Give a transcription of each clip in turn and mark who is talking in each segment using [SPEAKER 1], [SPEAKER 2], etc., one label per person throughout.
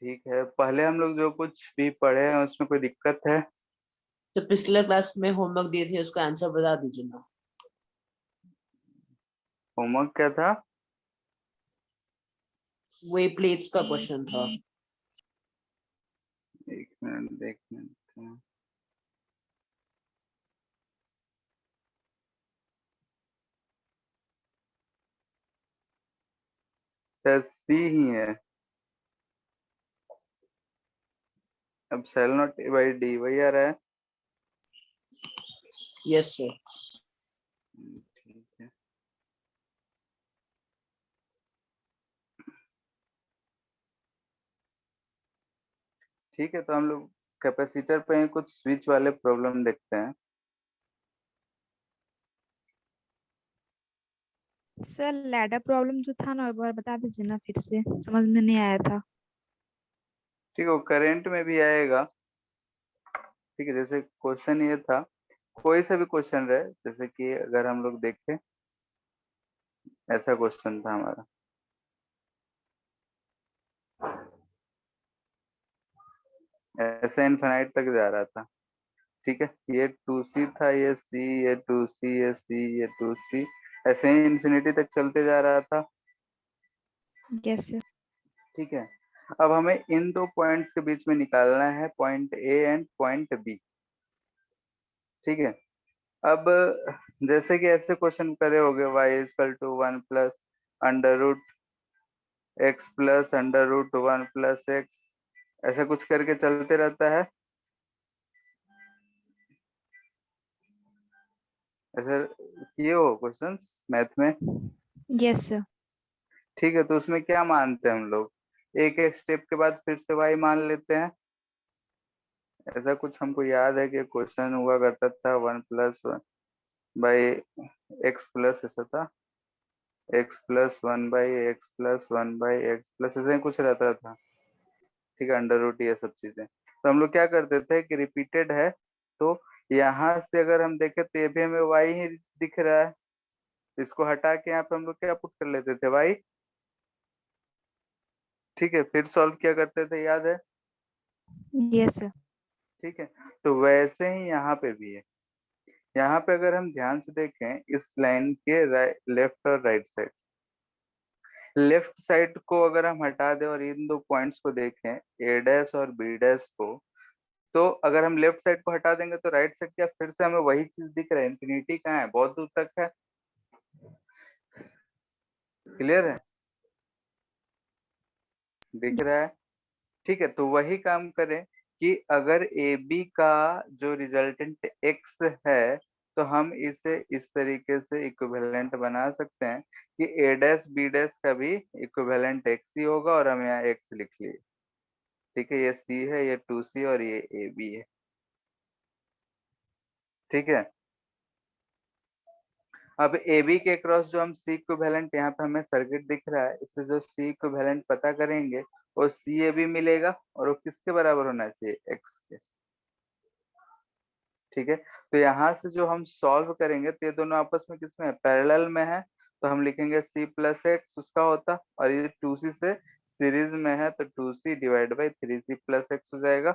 [SPEAKER 1] ठीक है, पहले हम लोग जो कुछ भी पढ़े हैं उसमें कोई दिक्कत है?
[SPEAKER 2] तो पिछले क्लास में होमवर्क दिए थे, उसका आंसर बता दीजिए ना।
[SPEAKER 1] होमवर्क क्या था?
[SPEAKER 2] वही प्लेट्स का क्वेश्चन था।
[SPEAKER 1] एक मिनट, एक मिनट। शायद सी ही है। अब सेल नॉट बाई डी वही आ रहा है।
[SPEAKER 2] Yes sir.
[SPEAKER 1] ठीक है। ठीक है, तो हम लोग कैपेसिटर पे कुछ स्विच वाले प्रॉब्लम देखते हैं।
[SPEAKER 3] सर लैडर प्रॉब्लम जो था ना, एक बार बता दीजिए ना, फिर से समझ में नहीं आया था।
[SPEAKER 1] ठीक है, वो करंट में भी आएगा। ठीक है, जैसे क्वेश्चन ये था, कोई सा भी क्वेश्चन रहे, जैसे कि अगर हम लोग देखें, ऐसा क्वेश्चन था हमारा। ऐसे इनफिनाइट तक जा रहा था। ठीक है, ये 2C था, ये C, ये 2C, ये C, ये 2C, ऐसे ही इंफिनिटी तक चलते जा रहा था।
[SPEAKER 3] Yes sir.
[SPEAKER 1] ठीक है, अब हमें इन दो पॉइंट्स के बीच में निकालना है point A and point B। ठीक है, अब जैसे कि ऐसे क्वेश्चन करे होगे, y equal to 1 plus under root x plus under root 1 plus x, ऐसा कुछ करके चलते रहता है। ऐसे किए हो क्वेश्चंस मैथ में?
[SPEAKER 3] Yes sir.
[SPEAKER 1] ठीक है, तो उसमें क्या मानते हैं हम लोग, एक एक स्टेप के बाद फिर से y मान लेते हैं। ऐसा कुछ हमको याद है कि क्वेश्चन हुआ करता था 1 प्लस 1 बाई एक्स प्लस, ऐसा था x plus 1 by x plus 1 by x plus, ऐसे ही कुछ रहता था। ठीक है, अंडर रूट, ये सब चीजें। तो हम लोग क्या करते थे कि रिपीटेड है, तो यहाँ से अगर हम देखें तो ये भी हमें y ही दिख रहा है। इसको हटा के यहाँ पे हम लोग क्या पुट कर लेते थे, y। ठीक है, फिर सॉल्व किया करते थे, याद है?
[SPEAKER 3] Yes sir.
[SPEAKER 1] ठीक है, तो वैसे ही यहाँ पे भी है। यहाँ पे अगर हम ध्यान से देखें इस लाइन के लेफ्ट और राइट साइड, लेफ्ट साइड को अगर हम हटा दें और इन दो पॉइंट्स को देखें, ए डैश और बी डैश को, तो अगर हम लेफ्ट साइड को हटा देंगे तो राइट साइड क्या फिर से हमें वही चीज दिख रहा है, इंफिनिटी कहाँ है, बहुत दूर तक है। क्लियर है? दिख रहा है? ठीक है, तो वही काम करें कि अगर ए बी का जो रिजल्टेंट एक्स है, तो हम इसे इस तरीके से इक्विवेलेंट बना सकते हैं कि ए डैश बी डैश का भी इक्विवेलेंट एक्स ही होगा, और हम यहाँ एक्स लिख लिए। ठीक है, ये सी है, ये 2C और ये ए बी है। ठीक है, अब ए बी के क्रॉस जो हम सी इक्विवेलेंट, यहाँ पे हमें सर्किट दिख रहा है, इससे जो सी इक्विवेलेंट पता करेंगे वो सी ए बी मिलेगा, और वो किसके बराबर होना चाहिए, एक्स के। ठीक है, तो यहाँ से जो हम सॉल्व करेंगे तो ये दोनों आपस में किसमें है, पैरेलल में है, तो हम लिखेंगे c प्लस एक्स उसका होता, और ये 2C से सीरीज में है, तो 2C divide by 3C plus x हो जाएगा।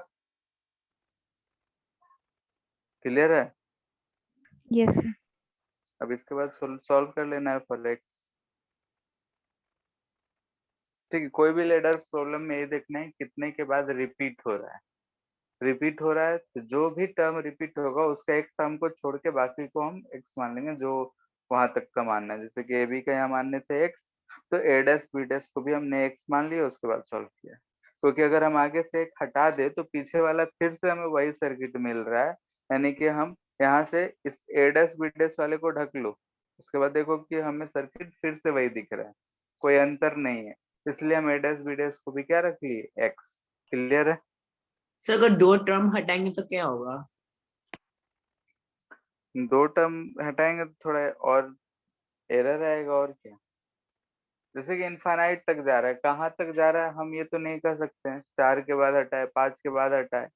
[SPEAKER 1] क्लियर है?
[SPEAKER 3] Yes sir.
[SPEAKER 1] अब इसके बाद सॉल्व कर लेना है फॉर एक्स। ठीक है, कोई भी लेडर प्रॉब्लम में ये देखना है कितने के बाद रिपीट हो रहा है। रिपीट हो रहा है तो जो भी टर्म रिपीट होगा उसका एक टर्म को छोड़ के बाकी को हम एक्स मान लेंगे, जो वहां तक का मानना है। जैसे कि ए बी का यहाँ मानने थे एक्स, तो ए डैश बी डैश को भी हमने एक्स मान लिया, उसके बाद सॉल्व किया। क्योंकि अगर हम आगे से एक हटा दे तो पीछे वाला फिर से हमें वही सर्किट मिल रहा है, यानी कि हम यहाँ से इस ए डैश बी डैश वाले को ढक लो, उसके बाद देखो कि हमें सर्किट फिर से वही दिख रहा है, कोई अंतर नहीं है। इसलिए हम ए डैश बी डैश को भी क्या रख लिए, एक्स। क्लियर है?
[SPEAKER 2] सर अगर दो टर्म हटाएंगे तो क्या होगा?
[SPEAKER 1] दो टर्म हटाएंगे तो थोड़ा और एरर आएगा, और क्या। जैसे कि इनफाइनाइट तक जा रहा है, कहाँ तक जा रहा है हम ये तो नहीं कह सकते हैं, 4 के बाद हटाए, 5 के बाद हटाए।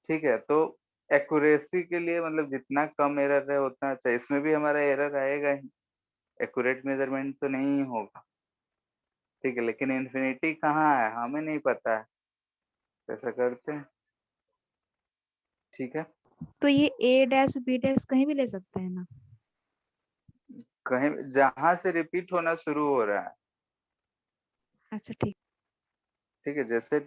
[SPEAKER 1] ठीक है, तो एक्यूरेसी के लिए मतलब जितना कम एरर है उतना अच्छा, इसमें भी हमारा एरर आएगा ही, एक्यूरेट मेजरमेंट तो नहीं होगा। ठीक है, लेकिन इन्फिनिटी कहाँ है हमें नहीं पता है, कैसा करते हैं। ठीक है,
[SPEAKER 3] तो ये ए डैश बी डैश कहीं भी ले सकते हैं ना?
[SPEAKER 1] कहीं जहां से रिपीट होना शुरू हो रहा है।
[SPEAKER 3] अच्छा ठीक।
[SPEAKER 1] ठीक है, जैसे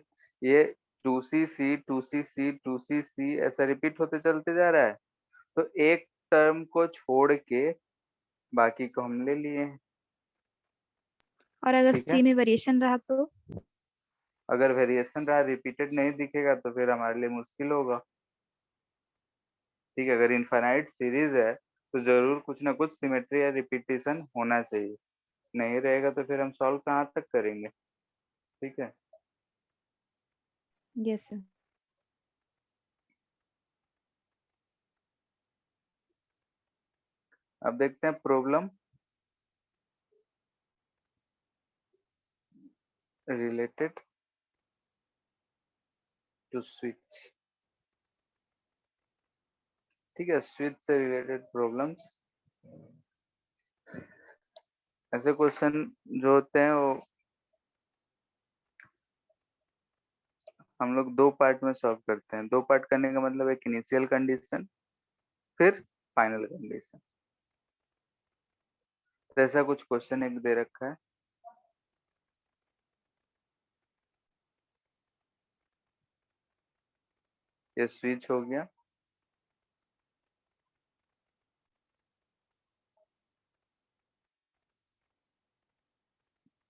[SPEAKER 1] ये 2cc 2cc 2cc ऐसा रिपीट होते चलते जा रहा है, तो एक टर्म को छोड़ के बाकी को हम ले लिए हैं।
[SPEAKER 3] और अगर
[SPEAKER 1] ठीक है,
[SPEAKER 3] सी में वेरिएशन रहा तो?
[SPEAKER 1] अगर वेरिएशन रहा, रिपीटेड नहीं दिखेगा तो फिर हमारे लिए मुश्किल होगा। ठीक है, अगर इनफाइनाइट सीरीज है तो जरूर कुछ ना कुछ सिमेट्री या रिपीटेशन होना चाहिए, नहीं रहेगा तो फिर हम सॉल्व कहाँ तक करेंगे। ठीक है,
[SPEAKER 3] यस सर।
[SPEAKER 1] अब देखते हैं प्रॉब्लम रिलेटेड टू स्विच। ठीक है, स्विच से रिलेटेड प्रॉब्लम्स, ऐसे क्वेश्चन जो होते हैं वो हम लोग दो पार्ट में सॉल्व करते हैं। दो पार्ट करने का मतलब एक इनिशियल कंडीशन फिर फाइनल कंडीशन। तो ऐसा कुछ क्वेश्चन एक दे रखा है, ये स्विच हो गया,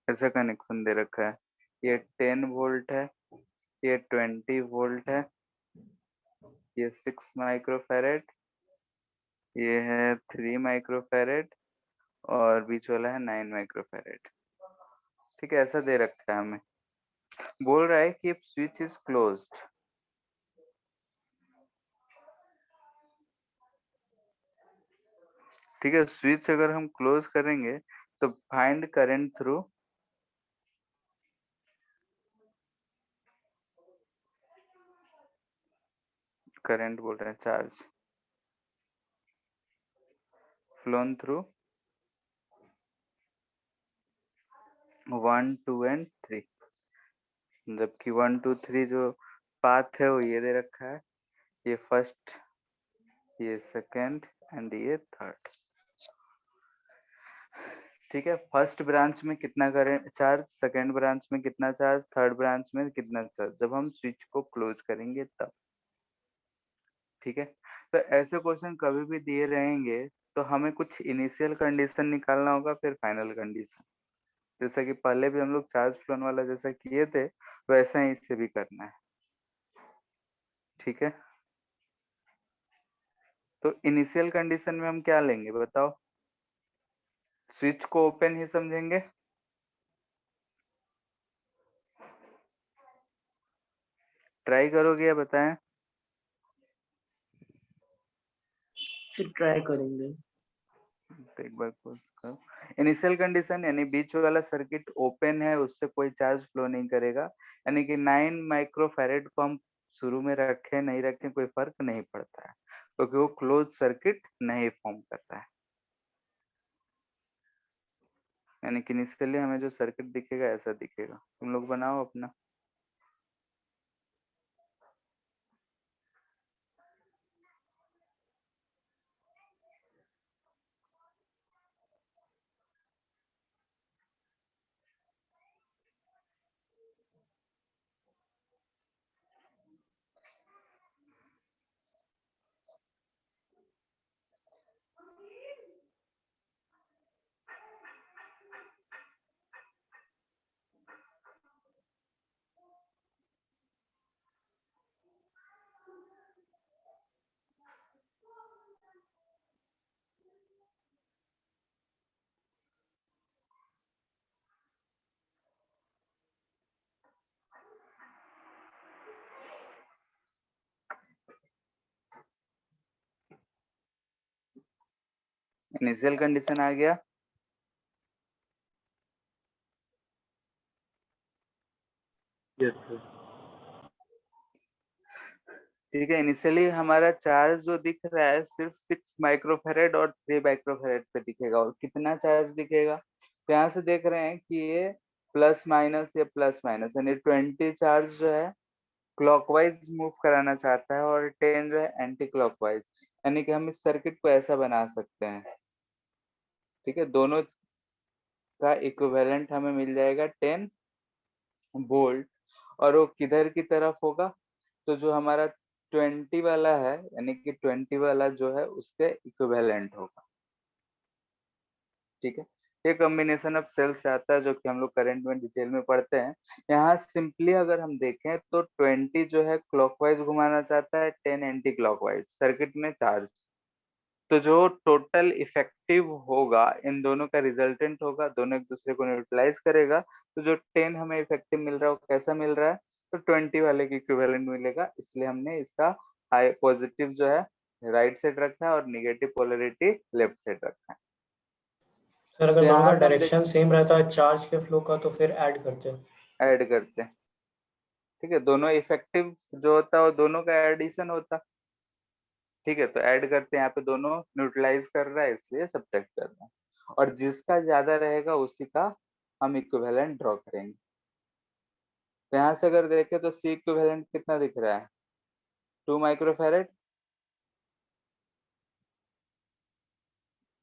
[SPEAKER 1] ऐसा कनेक्शन दे रखा है, ये 10 वोल्ट है, ये 20 वोल्ट है, ये 6 माइक्रोफैरेड, ये है 3 माइक्रोफैरेड और बीच वाला है 9 माइक्रोफैरेड। ठीक है, ऐसा दे रखा है हमें, बोल रहा है कि स्विच इज क्लोज्ड। ठीक है, स्विच अगर हम क्लोज करेंगे तो फाइंड करंट थ्रू करंट बोल रहे हैं, चार्ज फ्लोन थ्रू 1 2 एंड 3, जबकि 1 2 3 जो पाथ है वो ये दे रखा है, ये फर्स्ट, ये सेकंड एंड ये थर्ड। ठीक है, फर्स्ट ब्रांच में कितना करंट चार्ज, सेकंड ब्रांच में कितना चार्ज, थर्ड ब्रांच में कितना चार्ज, जब हम स्विच को क्लोज करेंगे तब। ठीक है, तो ऐसे क्वेश्चन कभी भी दिए रहेंगे तो हमें कुछ इनिशियल कंडीशन निकालना होगा फिर फाइनल कंडीशन। जैसा कि पहले भी हम लोग चार्ज फ्लोन वाला जैसा किए थे वैसा ही इसे भी करना है। ठीक है, तो इनिशियल कंडीशन में हम क्या लेंगे बताओ, स्विच को ओपन ही समझेंगे, ट्राई करोगे या बताएं।
[SPEAKER 2] फिर ट्राई करेंगे।
[SPEAKER 1] तो एक बार क्लोज करो, इनिशियल कंडीशन यानी बीच वाला सर्किट ओपन है, उससे कोई चार्ज फ्लो नहीं करेगा, यानी कि 9 माइक्रोफैरेड को हम शुरू में रखें नहीं रखें कोई फर्क नहीं पड़ता है, क्योंकि वो क्लोज सर्किट नहीं फॉर्म करता है। यानी कि इनिशियली हमें जो सर्किट दिखेगा ऐसा दिखेगा, तुम लोग बनाओ अपना। इनिशियल कंडीशन आ गया,
[SPEAKER 4] यस सर।
[SPEAKER 1] ठीक है, इनिशियली हमारा चार्ज जो दिख रहा है सिर्फ 6 माइक्रोफैरेड और 3 माइक्रोफैरेड पे दिखेगा, और कितना चार्ज दिखेगा, तो यहाँ से देख रहे हैं कि ये प्लस माइनस या प्लस माइनस, यानी 20 चार्ज जो है क्लॉकवाइज मूव कराना चाहता है और 10 जो है एंटी क्लॉकवाइज, यानी कि हम इस सर्किट को ऐसा बना सकते हैं। ठीक है, दोनों का इक्विवेलेंट हमें मिल जाएगा 10 वोल्ट, और वो किधर की तरफ होगा, तो जो हमारा 20 वाला है, यानी कि 20 वाला जो है उसके इक्विवेलेंट होगा। ठीक है, ये कॉम्बिनेशन ऑफ सेल्स से आता है जो कि हम लोग करंट में डिटेल में पढ़ते हैं। यहाँ सिंपली अगर हम देखें तो 20 जो है क्लॉकवाइज घुमाना चाहता है, 10 एंटी क्लॉकवाइज सर्किट में चार्ज। तो जो टोटल इफेक्टिव होगा इन दोनों का रिजल्टेंट होगा, दोनों एक दूसरे को न्यूट्रलाइज करेगा। तो जो 10 हमें इफेक्टिव मिल रहा है वो कैसा मिल रहा है, तो 20 वाले की इक्विवेलेंट मिलेगा, इसलिए हमने इसका हाई पॉजिटिव जो है राइट साइड रखा है और निगेटिव पोलरिटी लेफ्ट साइड रखा है।
[SPEAKER 4] सर अगर
[SPEAKER 1] तो
[SPEAKER 4] दोनों का
[SPEAKER 1] यहाँ से हम
[SPEAKER 4] डायरेक्शन सेम रहता है चार्ज के फ्लो का तो फिर ऐड करते हैं।
[SPEAKER 1] ऐड करते हैं। ठीक है, दोनों इफेक्टिव जो होता है वो दोनों का एडिशन होता है। ठीक है, तो ऐड करते हैं, यहाँ पे दोनों न्यूट्रलाइज कर रहा है इसलिए सब्ट्रैक्ट कर रहा है, और जिसका ज्यादा रहेगा उसी का हम इक्विवेलेंट ड्रॉ करेंगे। तो यहाँ से अगर देखें तो सी इक्विवेलेंट कितना दिख रहा है, 2 माइक्रोफैरेड,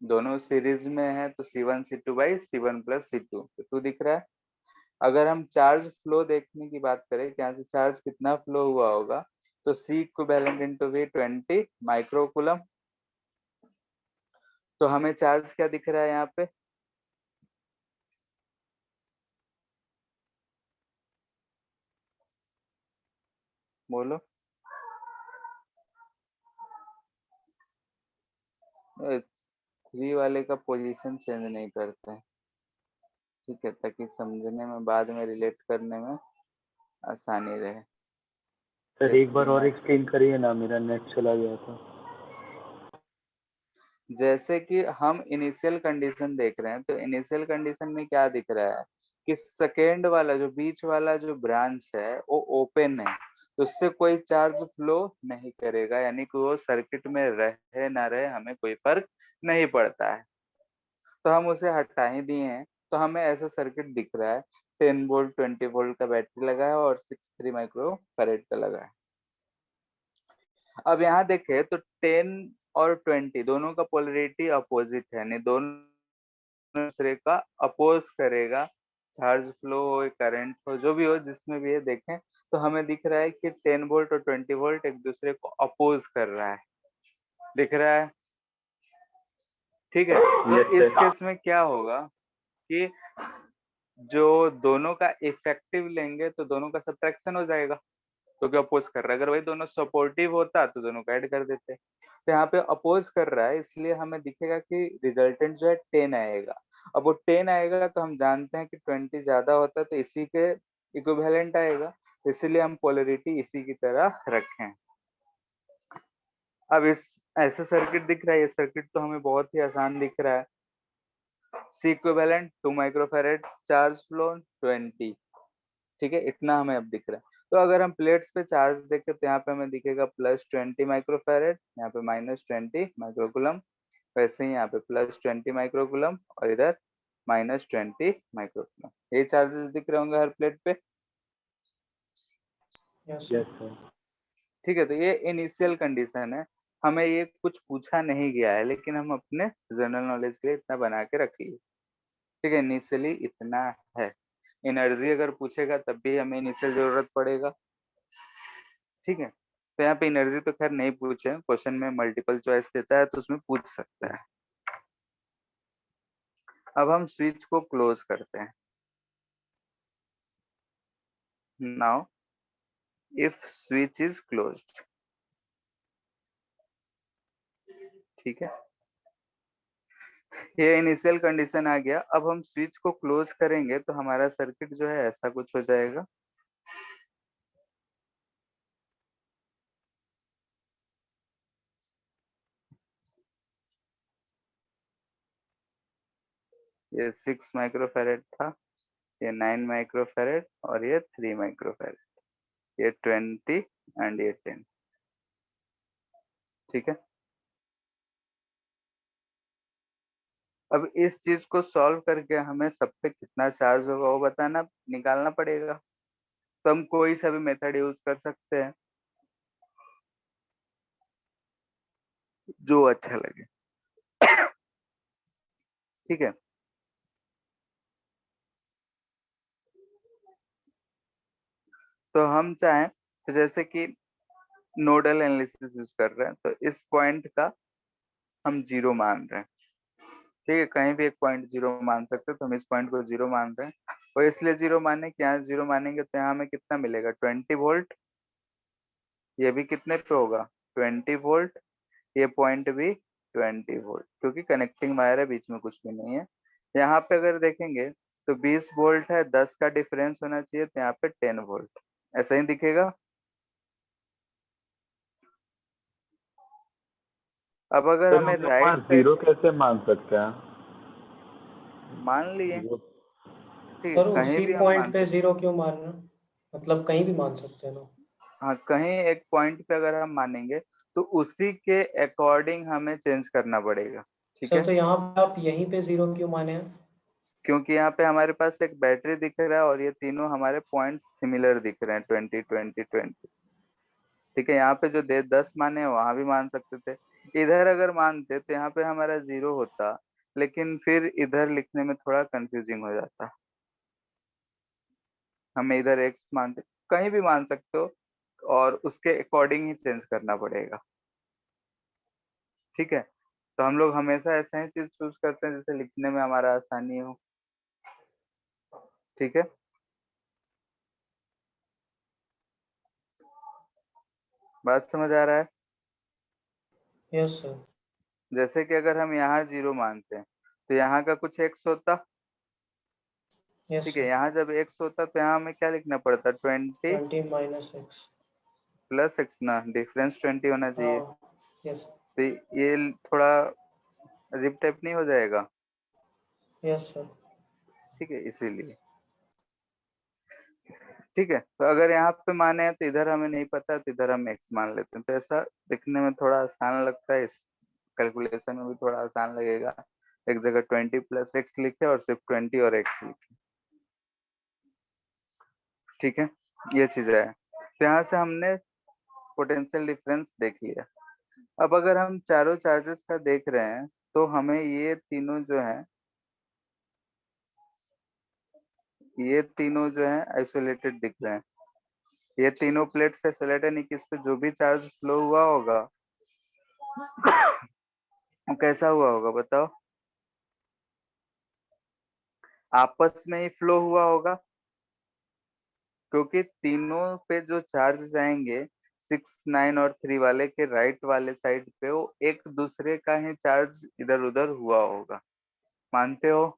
[SPEAKER 1] दोनों सीरीज में है तो C1 C2 by C1 plus C2, तो 2 दिख रहा है। अगर हम चार्ज फ्लो देखने की बात करें कि यहाँ से चार्ज कितना फ्लो हुआ होगा, तो C equivalent into V 20 microcoulomb. तो हमें चार्ज क्या दिख रहा है यहाँ पे, बोलो। 3 वाले का पोजीशन चेंज नहीं करते हैं, ठीक है, ताकि समझने में बाद में रिलेट करने में आसानी रहे।
[SPEAKER 4] सर एक बार और
[SPEAKER 1] मैं
[SPEAKER 4] एक्सप्लेन करिए ना, मेरा नेट चला गया था।
[SPEAKER 1] जैसे कि हम इनिशियल कंडीशन देख रहे हैं, तो इनिशियल कंडीशन में क्या दिख रहा है कि सेकेंड वाला जो बीच वाला जो ब्रांच है वो ओपन है, तो उससे कोई चार्ज फ्लो नहीं करेगा, यानी कि वो सर्किट में रहे ना रहे हमें कोई फर्क नहीं पड़ता है। तो हम उसे हटा ही दिए हैं, तो हमें ऐसा सर्किट दिख रहा है, 10 वोल्ट 20 वोल्ट का बैटरी लगा है और 63 माइक्रो फैरेड का लगा है। अब यहाँ देखें तो 10 और 20 दोनों का पोलरिटी अपोजिट है, यानी दोनों दूसरे का अपोज करेगा, चार्ज फ्लो हो करंट हो जो भी हो जिसमें भी है देखें, तो हमें दिख रहा है कि 10 वोल्ट और 20 वोल्ट एक दूसरे को अपोज कर रहा है, दिख रहा है। ठीक है, तो
[SPEAKER 4] यस
[SPEAKER 1] इस
[SPEAKER 4] सर।
[SPEAKER 1] केस में क्या होगा कि जो दोनों का इफेक्टिव लेंगे तो दोनों का सब्ट्रैक्शन हो जाएगा, तो क्या अपोज कर रहा है, अगर वही दोनों सपोर्टिव होता तो दोनों को ऐड कर देते। तो यहाँ पे अपोज कर रहा है इसलिए हमें दिखेगा कि रिजल्टेंट जो है 10 आएगा। अब वो 10 आएगा तो हम जानते हैं कि 20 ज्यादा होता है तो इसी के इक्विवेलेंट आएगा, तो इसीलिए हम पोलरिटी इसी की तरह रखें। अब इस ऐसा सर्किट दिख रहा है, ये सर्किट तो हमें बहुत ही आसान दिख रहा है। C equivalent 2 microfarad, charge flow 20, ठीक है, इतना हमें अब दिख रहा है। तो अगर हम प्लेट्स पे चार्ज देखें तो यहाँ पे हमें दिखेगा प्लस 20 माइक्रोफैरेड, यहाँ पे माइनस 20 माइक्रोकुलम, वैसे ही यहाँ पे प्लस 20 माइक्रोकुलम और इधर माइनस 20 माइक्रोकुलम, ये चार्जेस दिख रहे होंगे हर प्लेट पे।
[SPEAKER 4] Yes sir.
[SPEAKER 1] ठीक है, तो ये इनिशियल कंडीशन है, हमें ये कुछ पूछा नहीं गया है लेकिन हम अपने जनरल नॉलेज के लिए इतना बना के रख लिए। ठीक है, इनिशियली इतना है। एनर्जी अगर पूछेगा तब भी हमें इनिशियल जरूरत पड़ेगा। ठीक है, तो यहाँ पे एनर्जी तो खैर नहीं पूछे, क्वेश्चन में मल्टीपल चॉइस देता है तो उसमें पूछ सकता है। अब हम स्विच को क्लोज करते हैं। Now if switch is closed, ठीक है, ये इनिशियल कंडीशन आ गया। अब हम स्विच को क्लोज करेंगे तो हमारा सर्किट जो है ऐसा कुछ हो जाएगा। ये 6 माइक्रोफैरेड था, ये 9 माइक्रोफैरेड और ये 3 माइक्रोफैरेड, ये 20 एंड ये 10। ठीक है, अब इस चीज को सॉल्व करके हमें सब पे कितना चार्ज होगा वो बताना निकालना पड़ेगा। तो हम कोई सा भी मेथड यूज कर सकते हैं जो अच्छा लगे। ठीक है। तो हम चाहें तो जैसे कि नोडल एनालिसिस यूज कर रहे हैं तो इस पॉइंट का हम जीरो मान रहे हैं। ठीक है, कहीं भी एक पॉइंट जीरो मान सकते हैं तो हम इस पॉइंट को जीरो मान रहे हैं। और इसलिए जीरो माने कि यहाँ जीरो मानेंगे तो यहाँ हमें कितना मिलेगा 20 वोल्ट। ये भी कितने पे होगा 20 वोल्ट। ये पॉइंट भी 20 वोल्ट क्योंकि कनेक्टिंग वायर है, बीच में कुछ भी नहीं है। यहाँ पे अगर देखेंगे तो 20 वोल्ट है, 10 का डिफरेंस होना चाहिए तो यहाँ पे 10 वोल्ट ऐसा ही दिखेगा। अब अगर
[SPEAKER 5] सर
[SPEAKER 1] हमें
[SPEAKER 5] हम लोग वहाँ
[SPEAKER 1] राइट साइड
[SPEAKER 5] जीरो कैसे मान सकते हैं?
[SPEAKER 1] मान लिए,
[SPEAKER 5] जीरो
[SPEAKER 1] ठीक है,
[SPEAKER 4] सर
[SPEAKER 1] कहीं
[SPEAKER 4] उसी
[SPEAKER 1] भी हम
[SPEAKER 4] पॉइंट
[SPEAKER 1] मान
[SPEAKER 4] पे
[SPEAKER 1] सकते।
[SPEAKER 4] जीरो क्यों मानना? मतलब कहीं भी मान सकते हैं ना।
[SPEAKER 1] हाँ, कहीं एक पॉइंट पे अगर हम मानेंगे तो उसी के अकॉर्डिंग हमें चेंज करना पड़ेगा। ठीक
[SPEAKER 4] सर
[SPEAKER 1] है,
[SPEAKER 4] तो यहाँ पे आप यहीं पे जीरो क्यों माने हैं?
[SPEAKER 1] क्योंकि यहाँ पे हमारे पास एक बैटरी दिख रहा है और ये तीनों हमारे पॉइंट सिमिलर दिख रहे हैं 20 20 20। ठीक है, यहाँ पे जो 10 माने हैं वहां भी मान सकते थे। इधर अगर मानते तो यहाँ पे हमारा जीरो होता, लेकिन फिर इधर लिखने में थोड़ा कंफ्यूजिंग हो जाता। हमें इधर एक्स मानते, कहीं भी मान सकते हो और उसके अकॉर्डिंग ही चेंज करना पड़ेगा। ठीक है, तो हम लोग हमेशा ऐसा ही चीज चूज करते हैं जिससे लिखने में हमारा आसानी हो। ठीक है, बात समझ आ रहा है?
[SPEAKER 4] Yes sir.
[SPEAKER 1] जैसे कि अगर हम यहाँ जीरो मानते हैं तो यहाँ का कुछ एक्स होता।
[SPEAKER 4] यस
[SPEAKER 1] ठीक है,
[SPEAKER 4] सर।
[SPEAKER 1] यहाँ जब एक्स होता तो यहाँ हमें क्या लिखना पड़ता 20
[SPEAKER 4] 20 माइनस एक्स।
[SPEAKER 1] प्लस एक्स ना, डिफरेंस 20 होना चाहिए।
[SPEAKER 4] हाँ। यस।
[SPEAKER 1] तो ये थोड़ा अजीब टाइप नहीं हो जाएगा?
[SPEAKER 4] Yes sir.
[SPEAKER 1] ठीक है, इसीलिए। ठीक है, तो अगर यहाँ पे माने हैं तो इधर हमें नहीं पता तो इधर हम एक्स मान लेते हैं, तो ऐसा दिखने में थोड़ा आसान लगता है। इस कैलकुलेशन में भी थोड़ा आसान लगेगा। एक जगह 20 प्लस एक्स लिखे और सिर्फ 20 और एक्स लिखे। ठीक है, ये चीज है। तो यहाँ से हमने पोटेंशियल डिफरेंस देख लिया। अब अगर हम चारों चार्जेस का देख रहे हैं तो हमें ये तीनों जो है, ये तीनों जो है आइसोलेटेड दिख रहे हैं। ये तीनों प्लेट्स आइसोलेटेड नहीं कि इस पे जो भी चार्ज फ्लो हुआ होगा वो कैसा हुआ होगा बताओ? आपस में ही फ्लो हुआ होगा, क्योंकि तीनों पे जो चार्ज जाएंगे 6 9 और 3 वाले के राइट वाले साइड पे वो एक दूसरे का ही चार्ज इधर उधर हुआ होगा। मानते हो?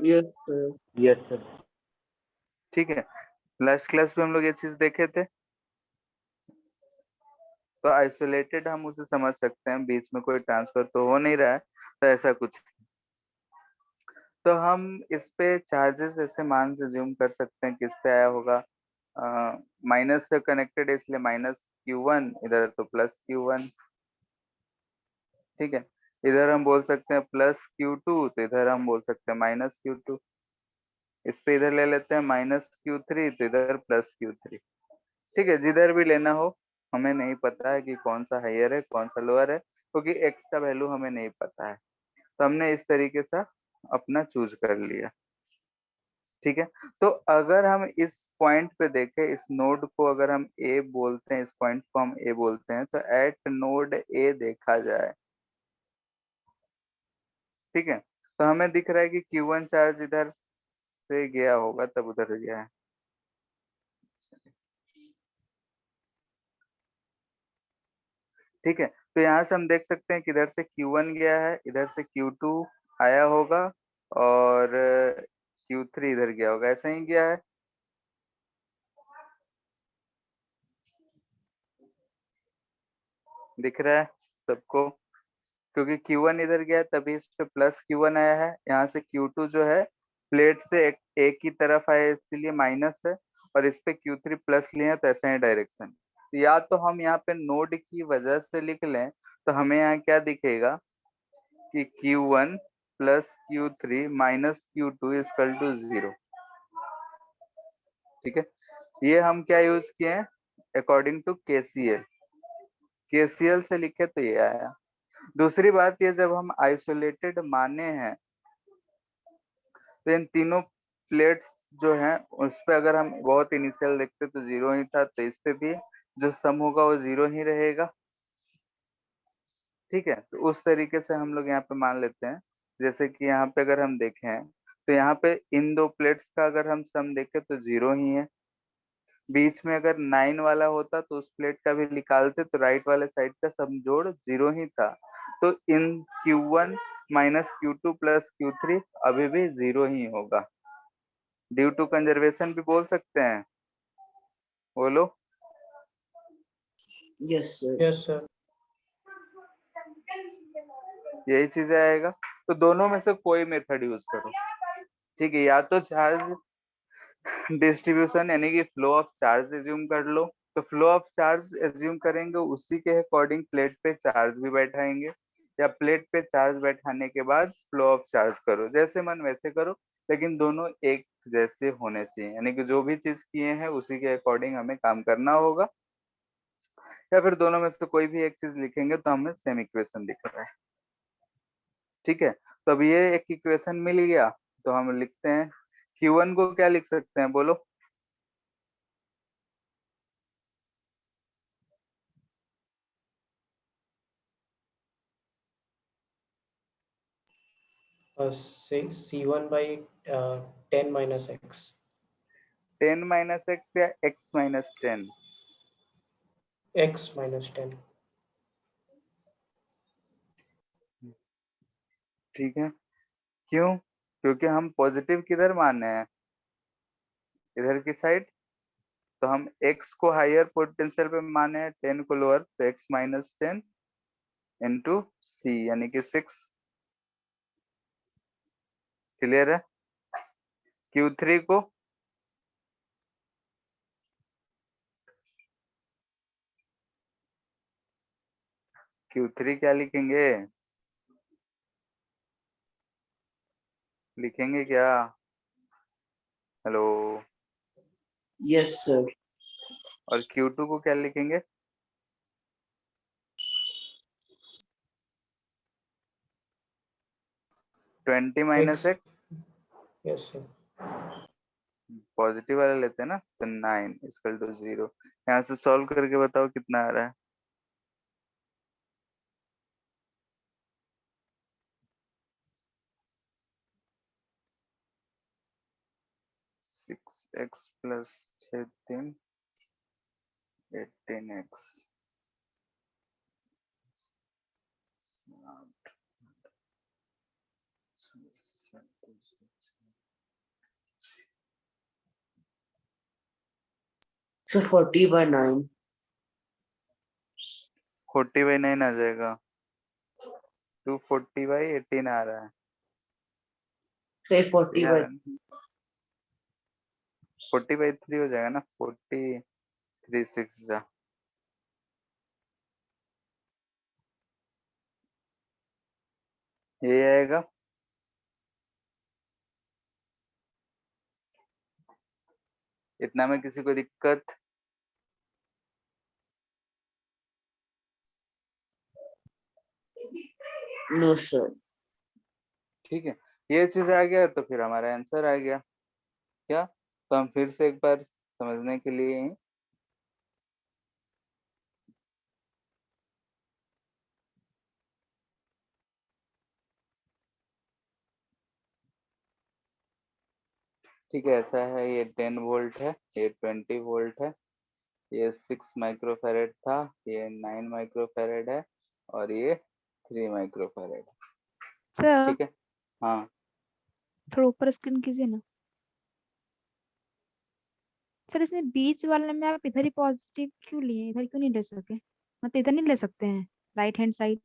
[SPEAKER 2] Yes sir.
[SPEAKER 5] Yes sir.
[SPEAKER 1] ठीक है, लास्ट क्लास में हम लोग ये चीज देखे थे। तो आइसोलेटेड हम उसे समझ सकते हैं, बीच में कोई ट्रांसफर तो हो नहीं रहा है, तो ऐसा कुछ। तो हम इस पे चार्जेस ऐसे मान से ज्यूम कर सकते हैं कि इस पे आया होगा माइनस से कनेक्टेड है इसलिए -Q1, इधर तो +Q1। ठीक है, इधर हम बोल सकते हैं +Q2 तो इधर हम बोल सकते हैं -Q2। इस पे इधर ले लेते हैं -Q3 तो इधर +Q3। ठीक है, जिधर भी लेना हो, हमें नहीं पता है कि कौन सा हायर है कौन सा लोअर है, क्योंकि एक्स का वैल्यू हमें नहीं पता है। तो हमने इस तरीके से अपना चूज कर लिया। ठीक है, तो अगर हम इस पॉइंट पे देखें, इस नोड को अगर हम ए बोलते हैं, इस पॉइंट को हम ए बोलते हैं, तो एट नोड ए देखा जाए। ठीक है, तो हमें दिख रहा है कि Q1 चार्ज इधर से गया होगा तब उधर गया है। ठीक है, तो यहाँ से हम देख सकते हैं कि इधर से Q1 गया है, इधर से Q2 आया होगा और Q3 इधर गया होगा, ऐसा ही गया है। दिख रहा है सबको? क्योंकि Q1 इधर गया तभी इस पे +Q1 आया है। यहाँ से Q2 जो है प्लेट से एक ही तरफ आया इसलिए माइनस है, और इस पे Q3 प्लस लिए हैं तो ऐसा ही डायरेक्शन। या तो हम यहाँ पे नोड की वजह से लिख लें तो हमें यहाँ क्या दिखेगा कि Q1 plus Q3 minus Q2 equal to 0। ठीक है, ये हम क्या यूज किए हैं अकॉर्डिंग टू केसीएल से लिखे तो ये आया। दूसरी बात ये, जब हम आइसोलेटेड माने हैं तो इन तीनों प्लेट्स जो हैं उस पे अगर हम बहुत इनिशियल देखते तो 0 ही था, तो इस पे भी जो सम होगा वो 0 ही रहेगा। ठीक है, तो उस तरीके से हम लोग यहाँ पे मान लेते हैं। जैसे कि यहाँ पे अगर हम देखें तो यहाँ पे इन दो प्लेट्स का अगर हम सम देखें तो 0 ही है। बीच में अगर 9 वाला होता तो उस प्लेट का भी निकालते तो राइट वाले साइड का सम जोड़ 0 ही था। तो इन Q1 minus Q2 plus Q3 अभी भी 0 ही होगा। ड्यू टू कंजर्वेशन भी बोल सकते हैं, बोलो।
[SPEAKER 2] Yes sir.
[SPEAKER 4] Yes sir.
[SPEAKER 1] यही चीज आएगा। तो दोनों में से कोई मेथड यूज करो। ठीक है, या तो चार्ज डिस्ट्रीब्यूशन यानी कि फ्लो ऑफ चार्ज एज्यूम कर लो, तो फ्लो ऑफ चार्ज एज्यूम करेंगे उसी के अकॉर्डिंग प्लेट पे चार्ज भी बैठाएंगे, या प्लेट पे चार्ज बैठाने के बाद फ्लो ऑफ चार्ज करो, जैसे मन वैसे करो, लेकिन दोनों एक जैसे होने चाहिए। यानी कि जो भी चीज किए हैं उसी के अकॉर्डिंग हमें काम करना होगा, या फिर दोनों में से कोई भी एक चीज लिखेंगे तो हमें सेम इक्वेशन दिख रहा है। ठीक है, तो अब ये एक इक्वेशन मिल गया, तो हम लिखते हैं Q1 को क्या लिख सकते हैं, बोलो।
[SPEAKER 4] C1 by 10 minus x.
[SPEAKER 1] 10 minus x या x माइनस 10?
[SPEAKER 4] X minus 10.
[SPEAKER 1] ठीक है, क्यों? क्योंकि हम पॉजिटिव किधर माने हैं, इधर की साइड। तो हम x को हायर पोटेंशियल पे माने हैं, 10 को लोअर, तो x माइनस 10 इंटू सी यानी कि 6। क्लियर है? Q3 को Q3 क्या लिखेंगे, लिखेंगे क्या? हेलो।
[SPEAKER 2] Yes sir.
[SPEAKER 1] और Q2 को क्या लिखेंगे? Twenty minus
[SPEAKER 4] X.
[SPEAKER 1] X.
[SPEAKER 4] Yes sir.
[SPEAKER 1] Positive वाला लेते हैं ना, तो 9 इक्वल टू 0। यहाँ से सॉल्व करके बताओ कितना आ रहा है। 6x plus 3 18x।
[SPEAKER 2] सर 40/9।
[SPEAKER 1] 40/9 आ जाएगा। 240/18 आ रहा है।
[SPEAKER 2] सर 40
[SPEAKER 1] यार
[SPEAKER 2] बाय
[SPEAKER 1] 40/3 हो जाएगा ना, 43 जा। ये आएगा। इतना में किसी को दिक्कत?
[SPEAKER 2] No sir.
[SPEAKER 1] ठीक है, ये चीज आ गया तो फिर हमारा आंसर आ गया। क्या? तो हम फिर से एक बार समझने के लिए ठीक है, ऐसा है, ये 10 वोल्ट है, ये 20 वोल्ट है, ये 6 माइक्रोफैरेड था, ये 9 माइक्रोफैरेड है, और ये 3 माइक्रोफैरेड।
[SPEAKER 3] सर
[SPEAKER 1] ठीक है, हाँ।
[SPEAKER 3] थोड़ा ऊपर स्क्रीन कीजिए ना। सर इसमें बीच वाले में आप इधर ही पॉजिटिव क्यों लिए, इधर क्यों नहीं ले सके, मतलब इधर नहीं ले सकते हैं राइट हैंड साइड?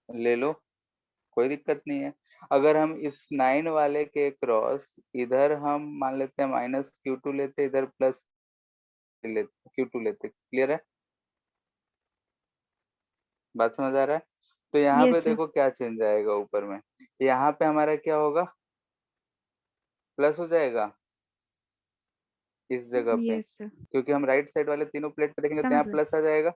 [SPEAKER 1] ले लो, कोई दिक्कत नहीं है। अगर हम इस 9 वाले के क्रॉस इधर हम मान लेते हैं माइनस Q2 लेते, इधर प्लस लेते Q2 लेते। क्लियर है? बात समझ आ रहा है? तो यहाँ पे
[SPEAKER 3] यस सर।
[SPEAKER 1] देखो क्या चेंज आएगा ऊपर में, यहाँ पे हमारा क्या होगा, प्लस हो जाएगा इस जगह पे,
[SPEAKER 3] यस सर,
[SPEAKER 1] क्योंकि हम राइट साइड वाले तीनों प्लेट पे देखेंगे तो यहाँ
[SPEAKER 3] समझ गए।
[SPEAKER 1] प्लस आ जाएगा।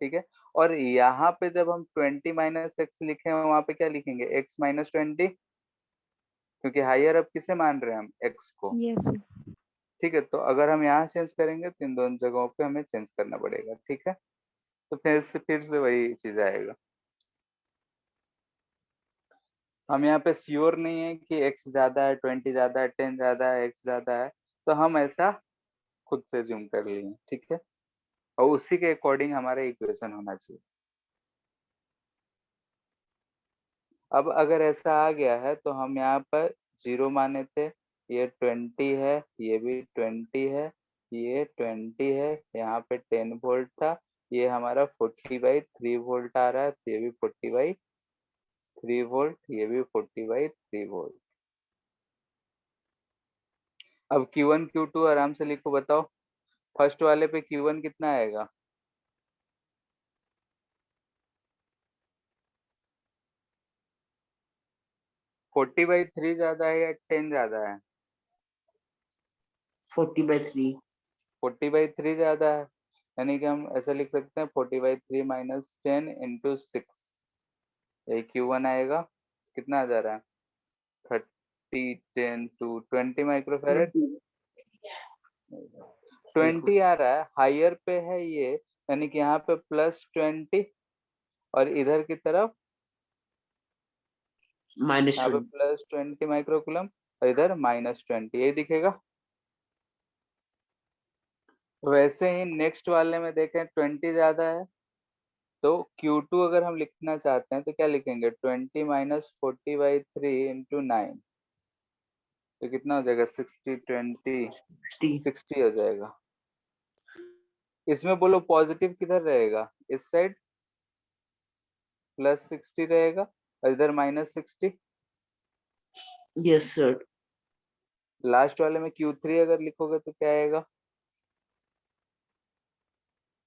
[SPEAKER 1] ठीक है। और यहाँ पे जब हम 20 माइनस एक्स लिखे हैं, वहां पे क्या लिखेंगे, x माइनस 20, क्योंकि हायर अब किसे मान रहे हैं हम, x को।
[SPEAKER 3] Yes sir.
[SPEAKER 1] ठीक है। तो अगर हम यहाँ चेंज करेंगे तो इन दोनों जगहों पे हमें चेंज करना पड़ेगा। ठीक है। तो फिर से वही चीज आएगा। हम यहाँ पे श्योर नहीं है कि x ज्यादा है, 20 ज्यादा है, 10 ज्यादा है, x ज्यादा है, तो हम ऐसा खुद से ज्यूम कर लिए। ठीक है। और उसी के अकॉर्डिंग हमारा इक्वेशन होना चाहिए। अब अगर ऐसा आ गया है तो हम यहाँ पर 0 माने थे, ये 20 है, ये भी 20 है, ये 20 है, यहाँ पे 10 वोल्ट था, ये हमारा 40/3 वोल्ट आ रहा है, तो ये भी 40/3 वोल्ट, ये भी 40/3 वोल्ट। अब Q1 Q2 आराम से लिखो, बताओ फर्स्ट वाले पे Q1 कितना आएगा, 40/3 ज्यादा है या 10 ज्यादा है?
[SPEAKER 2] 40/3।
[SPEAKER 1] 40/3 ज्यादा है, यानी कि हम ऐसा लिख सकते हैं 40/3 माइनस 10 इंटू 6, यही Q1 आएगा। कितना आ जा रहा है, 30 10 टू 20 माइक्रोफेरेड। 20 आ रहा है, हायर पे है ये, यानी कि यहाँ पे +20, और इधर की तरफ यहाँ पे
[SPEAKER 2] -20।
[SPEAKER 1] +20 माइक्रोकुलम, और इधर -20, यही दिखेगा। वैसे ही नेक्स्ट वाले में देखें 20 ज्यादा है, तो Q2 अगर हम लिखना चाहते हैं तो क्या लिखेंगे, 20 माइनस 40/3 इंटू 9, तो कितना हो जाएगा, 60 20
[SPEAKER 2] 60।
[SPEAKER 1] 60 हो जाएगा। इसमें बोलो पॉजिटिव किधर रहेगा, इस साइड +60 रहेगा, और इधर -60।
[SPEAKER 2] Yes sir.
[SPEAKER 1] लास्ट वाले में Q3 अगर लिखोगे तो क्या आएगा,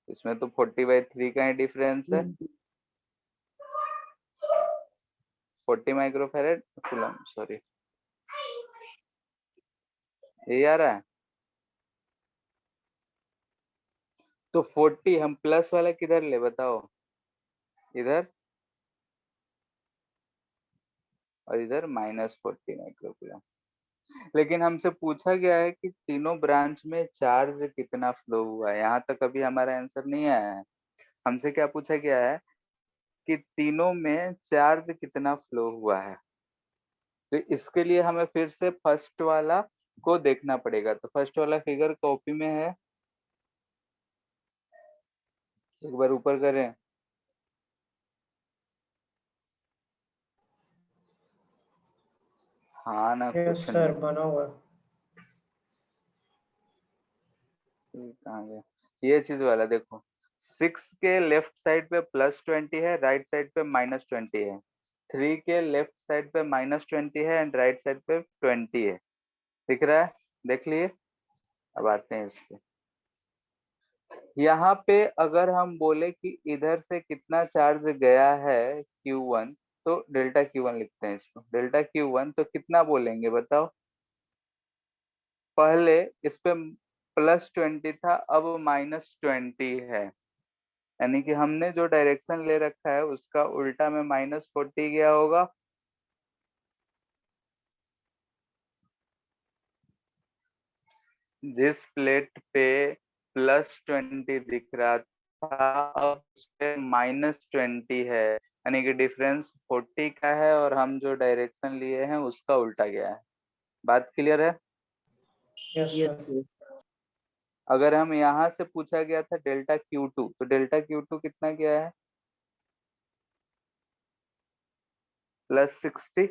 [SPEAKER 1] इसमें तो 40/3 का ही डिफरेंस है, 40 माइक्रोफेरेड कूलम, सॉरी, ये आ रहा है। तो 40 हम प्लस वाला किधर ले बताओ, इधर, और इधर -40 माइक्रोकूलम। लेकिन हमसे पूछा गया है कि तीनों ब्रांच में चार्ज कितना फ्लो हुआ है, यहाँ तक अभी हमारा आंसर नहीं आया है। हमसे क्या पूछा गया है कि तीनों में चार्ज कितना फ्लो हुआ है, तो इसके लिए हमें फिर से फर्स्ट वाला को देखना पड़ेगा। तो फर्स्ट वाला फिगर कॉपी में है, एक बार ऊपर करें। हाँ ना,
[SPEAKER 4] यस
[SPEAKER 1] कुछ
[SPEAKER 4] सर,
[SPEAKER 1] नहीं,
[SPEAKER 4] बना हुआ है।
[SPEAKER 1] कहाँ गया, ये चीज वाला देखो, 6 के लेफ्ट साइड पे +20 है, राइट साइड पे -20 है, 3 के लेफ्ट साइड पे -20 है एंड राइट साइड पे 20 है, दिख रहा है, देख लिए। अब आते हैं इस पे, यहाँ पे अगर हम बोले कि इधर से कितना चार्ज गया है Q1, तो डेल्टा Q1 लिखते हैं इसको, डेल्टा Q1 तो कितना बोलेंगे बताओ, पहले इस पे +20 था, अब -20 है, यानी कि हमने जो डायरेक्शन ले रखा है उसका उल्टा में -40 गया होगा। जिस प्लेट पे +20 दिख रहा था, अब उस पे -20 है, यानी कि डिफरेंस 40 का है, और हम जो डायरेक्शन लिए हैं उसका उल्टा गया है। बात क्लियर है?
[SPEAKER 4] Yes
[SPEAKER 2] yes
[SPEAKER 4] sir.
[SPEAKER 2] सर।
[SPEAKER 1] अगर हम यहाँ से पूछा गया था डेल्टा Q2, तो डेल्टा Q2 कितना गया है, +60,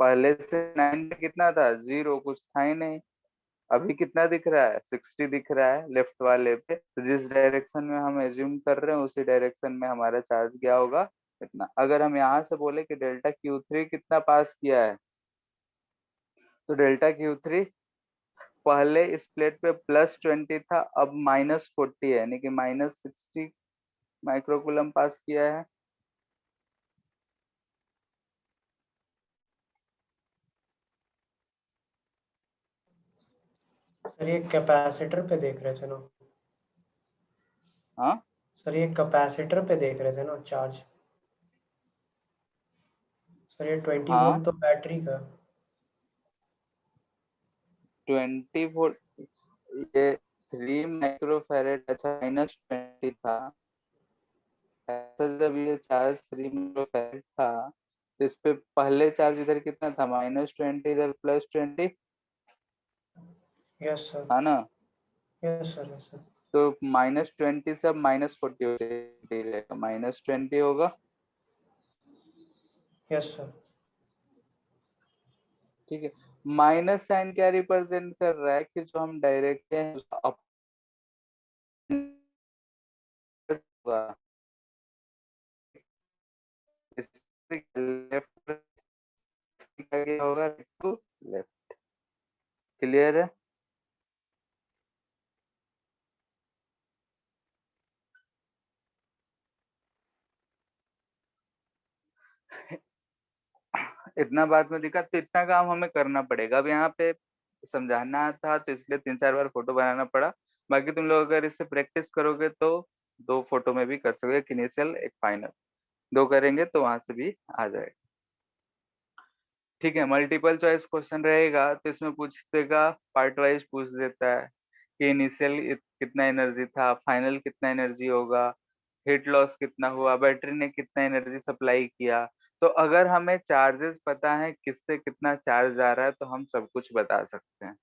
[SPEAKER 1] पहले से 9 पे कितना था, 0, कुछ था ही नहीं, अभी कितना दिख रहा है, 60 दिख रहा है लेफ्ट वाले पे, तो जिस डायरेक्शन में हम एज्यूम कर रहे हैं उसी डायरेक्शन में हमारा चार्ज गया होगा इतना। अगर हम यहाँ से बोले कि डेल्टा Q3 कितना पास किया है, तो डेल्टा Q3 पहले इस प्लेट पे +20 था, अब -40 है, यानी कि -60 माइक्रोकूलम पास किया है।
[SPEAKER 4] सर ये कैपेसिटर पे देख रहे थे ना?
[SPEAKER 1] हाँ,
[SPEAKER 4] सर ये कैपेसिटर पे देख रहे थे ना चार्ज? सर ये 20
[SPEAKER 1] हाँ,
[SPEAKER 4] वोल्ट तो बैटरी का।
[SPEAKER 1] 20 वोल्ट, ये 3 माइक्रोफैरेड, अच्छा -20 था। ऐसा जब ये चार्ज 3 माइक्रोफैरेड था, तो इस पे पहले चार्ज इधर कितना था, -20, इधर +20,
[SPEAKER 4] यस सर,
[SPEAKER 1] है ना?
[SPEAKER 4] Yes sir, yes sir.
[SPEAKER 1] तो -20 से अब -40 हो जाएगा, -20 होगा।
[SPEAKER 4] Yes sir.
[SPEAKER 1] ठीक है, माइनस साइन क्या रिप्रेजेंट कर रहा है कि जो हम डायरेक्ट है उसका अप होगा, लेफ्ट क्या होगा, टू लेफ्ट। क्लियर है? इतना बात में दिखा, तो इतना काम हमें करना पड़ेगा। अब यहाँ पे समझाना था तो इसलिए 3-4 बार फोटो बनाना पड़ा। बाकी तुम लोग अगर इससे प्रैक्टिस करोगे तो 2 फोटो में भी कर सकोगे, एक इनिशियल एक फाइनल, 2 करेंगे तो वहां से भी आ जाएगा। ठीक है, मल्टीपल चॉइस क्वेश्चन रहेगा तो इसमें पूछ देगा, पार्ट वाइज पूछ देता है कि इनिशियल कितना एनर्जी था, फाइनल कितना एनर्जी होगा, हीट लॉस कितना हुआ, बैटरी ने कितना एनर्जी सप्लाई किया। तो अगर हमें चार्जेस पता है किससे कितना चार्ज आ रहा है तो हम सब कुछ बता सकते हैं।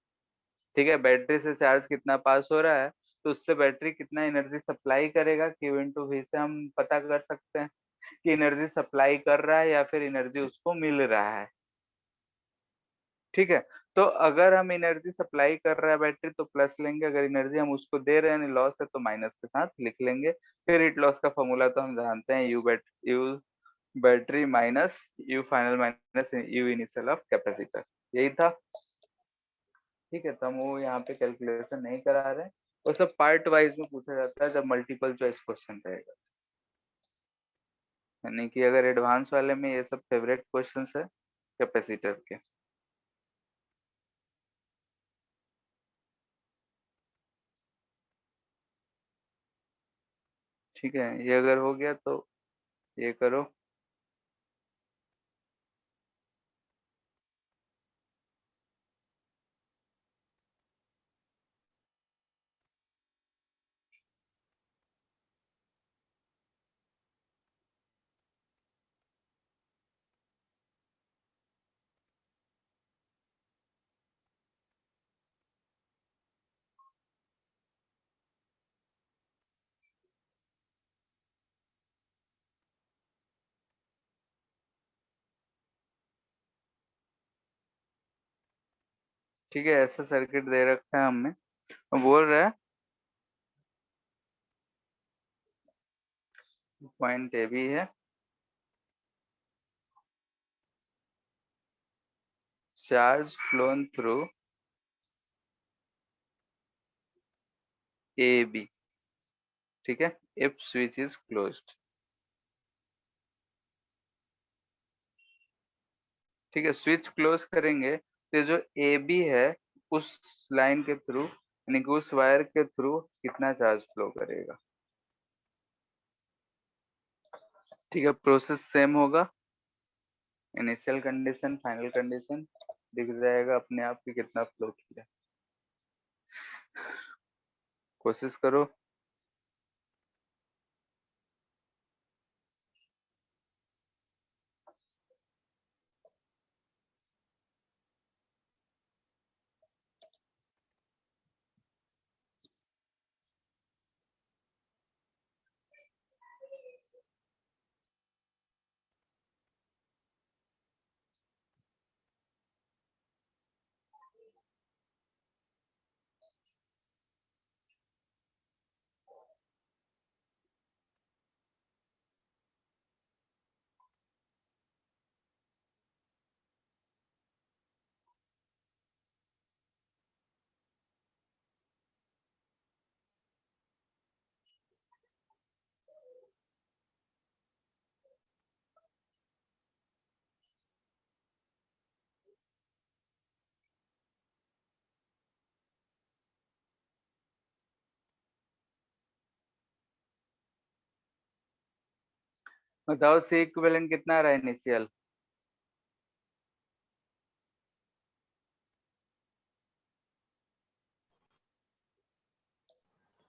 [SPEAKER 1] ठीक है, बैटरी से चार्ज कितना पास हो रहा है तो उससे बैटरी कितना एनर्जी सप्लाई करेगा, Q इंटू V से हम पता कर सकते हैं कि एनर्जी सप्लाई कर रहा है या फिर एनर्जी उसको मिल रहा है। ठीक है, तो अगर हम एनर्जी सप्लाई कर रहा है बैटरी तो प्लस लेंगे, अगर एनर्जी हम उसको दे रहे हैं लॉस है तो माइनस के साथ लिख लेंगे। फिर हीट लॉस का फॉर्मूला तो हम जानते हैं, you battery minus you final minus you initial of capacitor, यही था। ठीक है, तो हम वो यहाँ पे कैलकुलेशन नहीं करा रहे हैं, वो सब पार्ट वाइज में पूछा जाता है जब मल्टीपल चॉइस क्वेश्चन रहेगा। यानी कि अगर एडवांस वाले में ये सब फेवरेट क्वेश्चंस है कैपेसिटर के। ठीक है, ये अगर हो गया तो ये करो। ठीक है, ऐसा सर्किट दे रखा है हमने, बोल रहा है पॉइंट ए भी है, charge flown through A B. ठीक है, इफ स्विच इज क्लोज्ड। ठीक है, स्विच क्लोज करेंगे तो जो ए बी है उस लाइन के थ्रू, यानी कि उस वायर के थ्रू कितना चार्ज फ्लो करेगा। ठीक है, प्रोसेस सेम होगा, इनिशियल कंडीशन फाइनल कंडीशन दिख जाएगा अपने आप कि कितना फ्लो किया। कोशिश करो। बताओ सी इक्विवेलेंट कितना आ रहा है इनिशियल?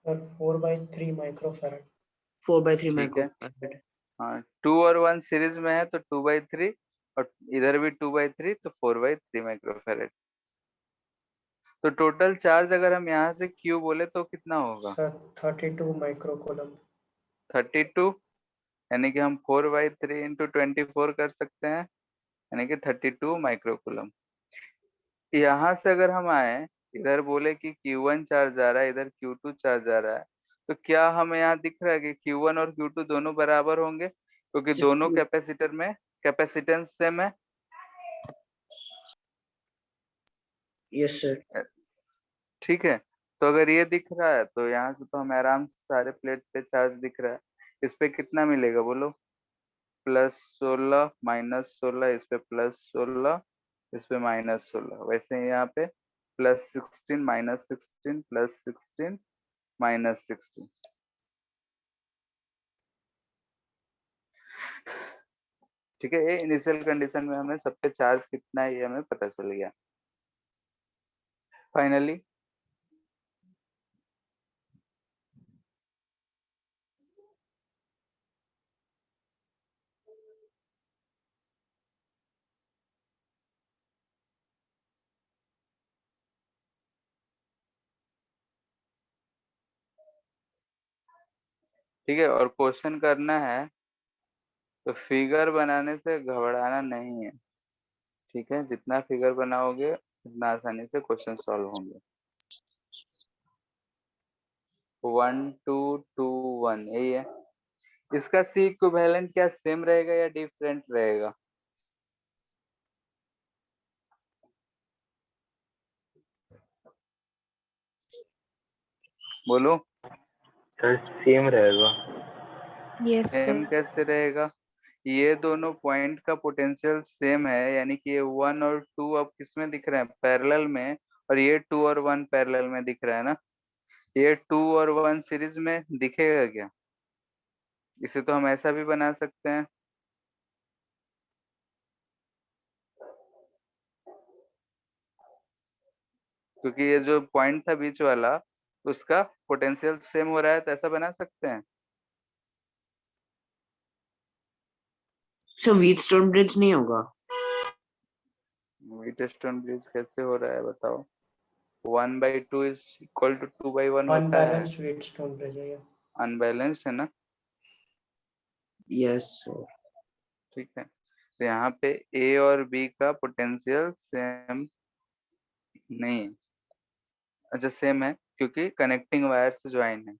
[SPEAKER 4] और 4/3 माइक्रोफैरड।
[SPEAKER 2] 4/3
[SPEAKER 1] ठीक है,
[SPEAKER 2] माइक्रोफैराड।
[SPEAKER 1] हाँ 2 और 1 सीरीज में है तो 2/3, और इधर भी 2/3 तो 4/3 माइक्रोफेरेड। तो टोटल चार्ज अगर हम यहाँ से Q बोले तो कितना होगा?
[SPEAKER 4] Sir 32 microcoulomb.
[SPEAKER 1] 32, यानी कि हम 4/3 इंटू 24 कर सकते हैं, यानी कि 32 माइक्रोकूलम। यहाँ से अगर हम आए, इधर बोले कि Q1 चार्ज आ रहा है, इधर Q2 चार्ज आ रहा है, तो क्या हमें यहाँ दिख रहा है कि Q1 और Q2 दोनों बराबर होंगे, क्योंकि दोनों कैपेसिटर में कैपेसिटेंस सेम है।
[SPEAKER 2] Yes sir.
[SPEAKER 1] ठीक है, तो अगर ये दिख रहा है तो यहाँ से तो हमें आराम से सारे प्लेट पे चार्ज दिख रहा है। इस पे कितना मिलेगा बोलो? +16 -16, इस पे +16, इस पे -16। वैसे ही यहाँ पे +16 -16 +16 -16। ठीक है, ये इनिशियल कंडीशन में हमें सब पे चार्ज कितना है ये हमें पता चल गया। फाइनली ठीक है, और क्वेश्चन करना है तो फिगर बनाने से घबराना नहीं है। ठीक है, जितना फिगर बनाओगे उतना आसानी से क्वेश्चन सॉल्व होंगे। 1 2 2 1 यही है। इसका सी इक्विवेलेंट क्या सेम रहेगा या डिफरेंट रहेगा? बोलो।
[SPEAKER 5] सर सेम रहेगा।
[SPEAKER 3] Yes
[SPEAKER 1] same
[SPEAKER 3] sir.
[SPEAKER 1] कैसे रहेगा? ये दोनों पॉइंट का पोटेंशियल सेम है, यानी कि ये 1 और 2 अब किस में दिख रहे हैं? पैरेलल में। और ये 2 और 1 पैरेलल में दिख रहा है ना। ये 2 और 1 सीरीज में दिखेगा क्या? इसे तो हम ऐसा भी बना सकते हैं, क्योंकि ये जो पॉइंट था बीच वाला, उसका पोटेंशियल सेम हो रहा है, तो ऐसा बना सकते हैं।
[SPEAKER 2] सर व्हीटस्टोन ब्रिज नहीं होगा?
[SPEAKER 1] व्हीटस्टोन ब्रिज कैसे हो रहा है बताओ? 1/2 इज इक्वल टू 2/1 होता है।
[SPEAKER 4] अनबैलेंस्ड व्हीटस्टोन ब्रिज है ये।
[SPEAKER 1] अनबैलेंस्ड है ना।
[SPEAKER 2] Yes sir.
[SPEAKER 1] ठीक है, तो यहाँ पे ए और बी का पोटेंशियल सेम नहीं है। अच्छा सेम है, क्योंकि कनेक्टिंग वायर से ज्वाइन है।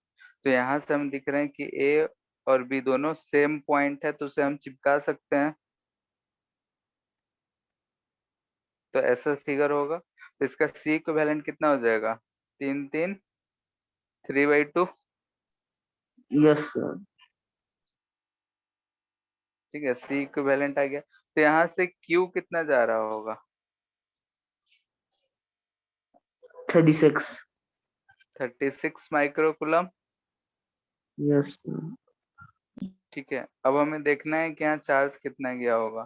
[SPEAKER 1] तो यहाँ से हम दिख रहे हैं कि ए और बी दोनों सेम पॉइंट है, तो उसे हम चिपका सकते हैं। तो ऐसा फिगर होगा, तो इसका सी इक्विवेलेंट कितना हो जाएगा? 3 3 3/2।
[SPEAKER 2] Yes sir.
[SPEAKER 1] ठीक है, सी इक्विवेलेंट आ गया। तो यहाँ से क्यू कितना जा रहा होगा?
[SPEAKER 2] 36।
[SPEAKER 1] 36 माइक्रोकुलम।
[SPEAKER 2] Yes sir.
[SPEAKER 1] ठीक है, अब हमें देखना है कि यहाँ चार्ज कितना गया होगा।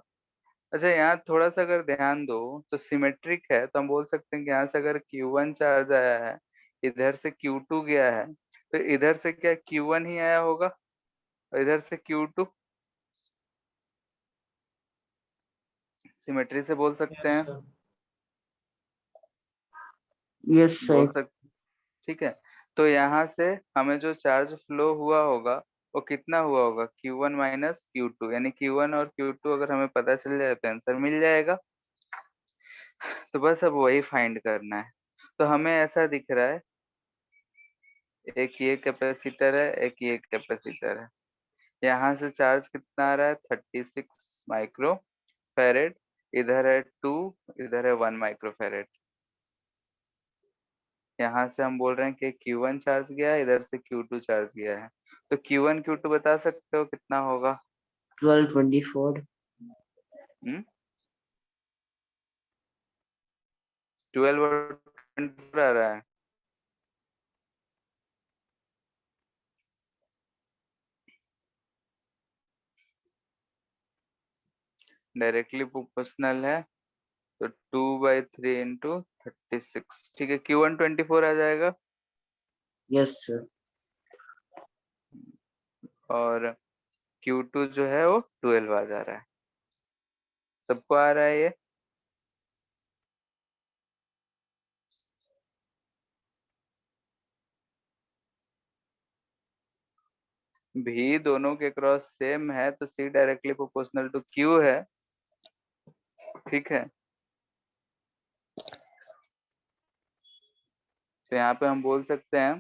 [SPEAKER 1] अच्छा, यहाँ थोड़ा सा अगर ध्यान दो तो सिमेट्रिक है, तो हम बोल सकते हैं कि यहाँ से अगर Q1 चार्ज आया है, इधर से Q2 गया है, तो इधर से क्या Q1 ही आया होगा, और इधर से Q2। सिमेट्री से बोल सकते
[SPEAKER 4] यस
[SPEAKER 1] हैं।
[SPEAKER 4] सर।
[SPEAKER 2] यस
[SPEAKER 1] बोल
[SPEAKER 2] सर।
[SPEAKER 1] सकते। ठीक है, तो यहाँ से हमें जो चार्ज फ्लो हुआ होगा वो कितना हुआ होगा? Q1 माइनस Q2, यानी Q1 और Q2 अगर हमें पता चल जाए तो आंसर मिल जाएगा। तो बस अब वही फाइंड करना है। तो हमें ऐसा दिख रहा है, एक ये कैपेसिटर है, एक ये कैपेसिटर है। यहाँ से चार्ज कितना आ रहा है? 36 माइक्रो फेरेड। इधर है 2, इधर है 1 माइक्रो फेरेड। यहाँ से हम बोल रहे हैं कि Q1 चार्ज गया है, इधर से Q2 चार्ज गया है। तो Q1 Q2 बता सकते हो कितना होगा?
[SPEAKER 2] 1224।
[SPEAKER 1] 12 और 24 आ रहा है। डायरेक्टली प्रोपोर्शनल है, तो 2/3 इंटू 36, ठीक है। Q1 24 आ जाएगा
[SPEAKER 2] यस सर।
[SPEAKER 1] और Q2 जो है वो 12 आ जा रहा है। सबको आ रहा है ये? भी दोनों के क्रॉस सेम है तो C directly proportional to Q है, ठीक है। तो यहाँ पे हम बोल सकते हैं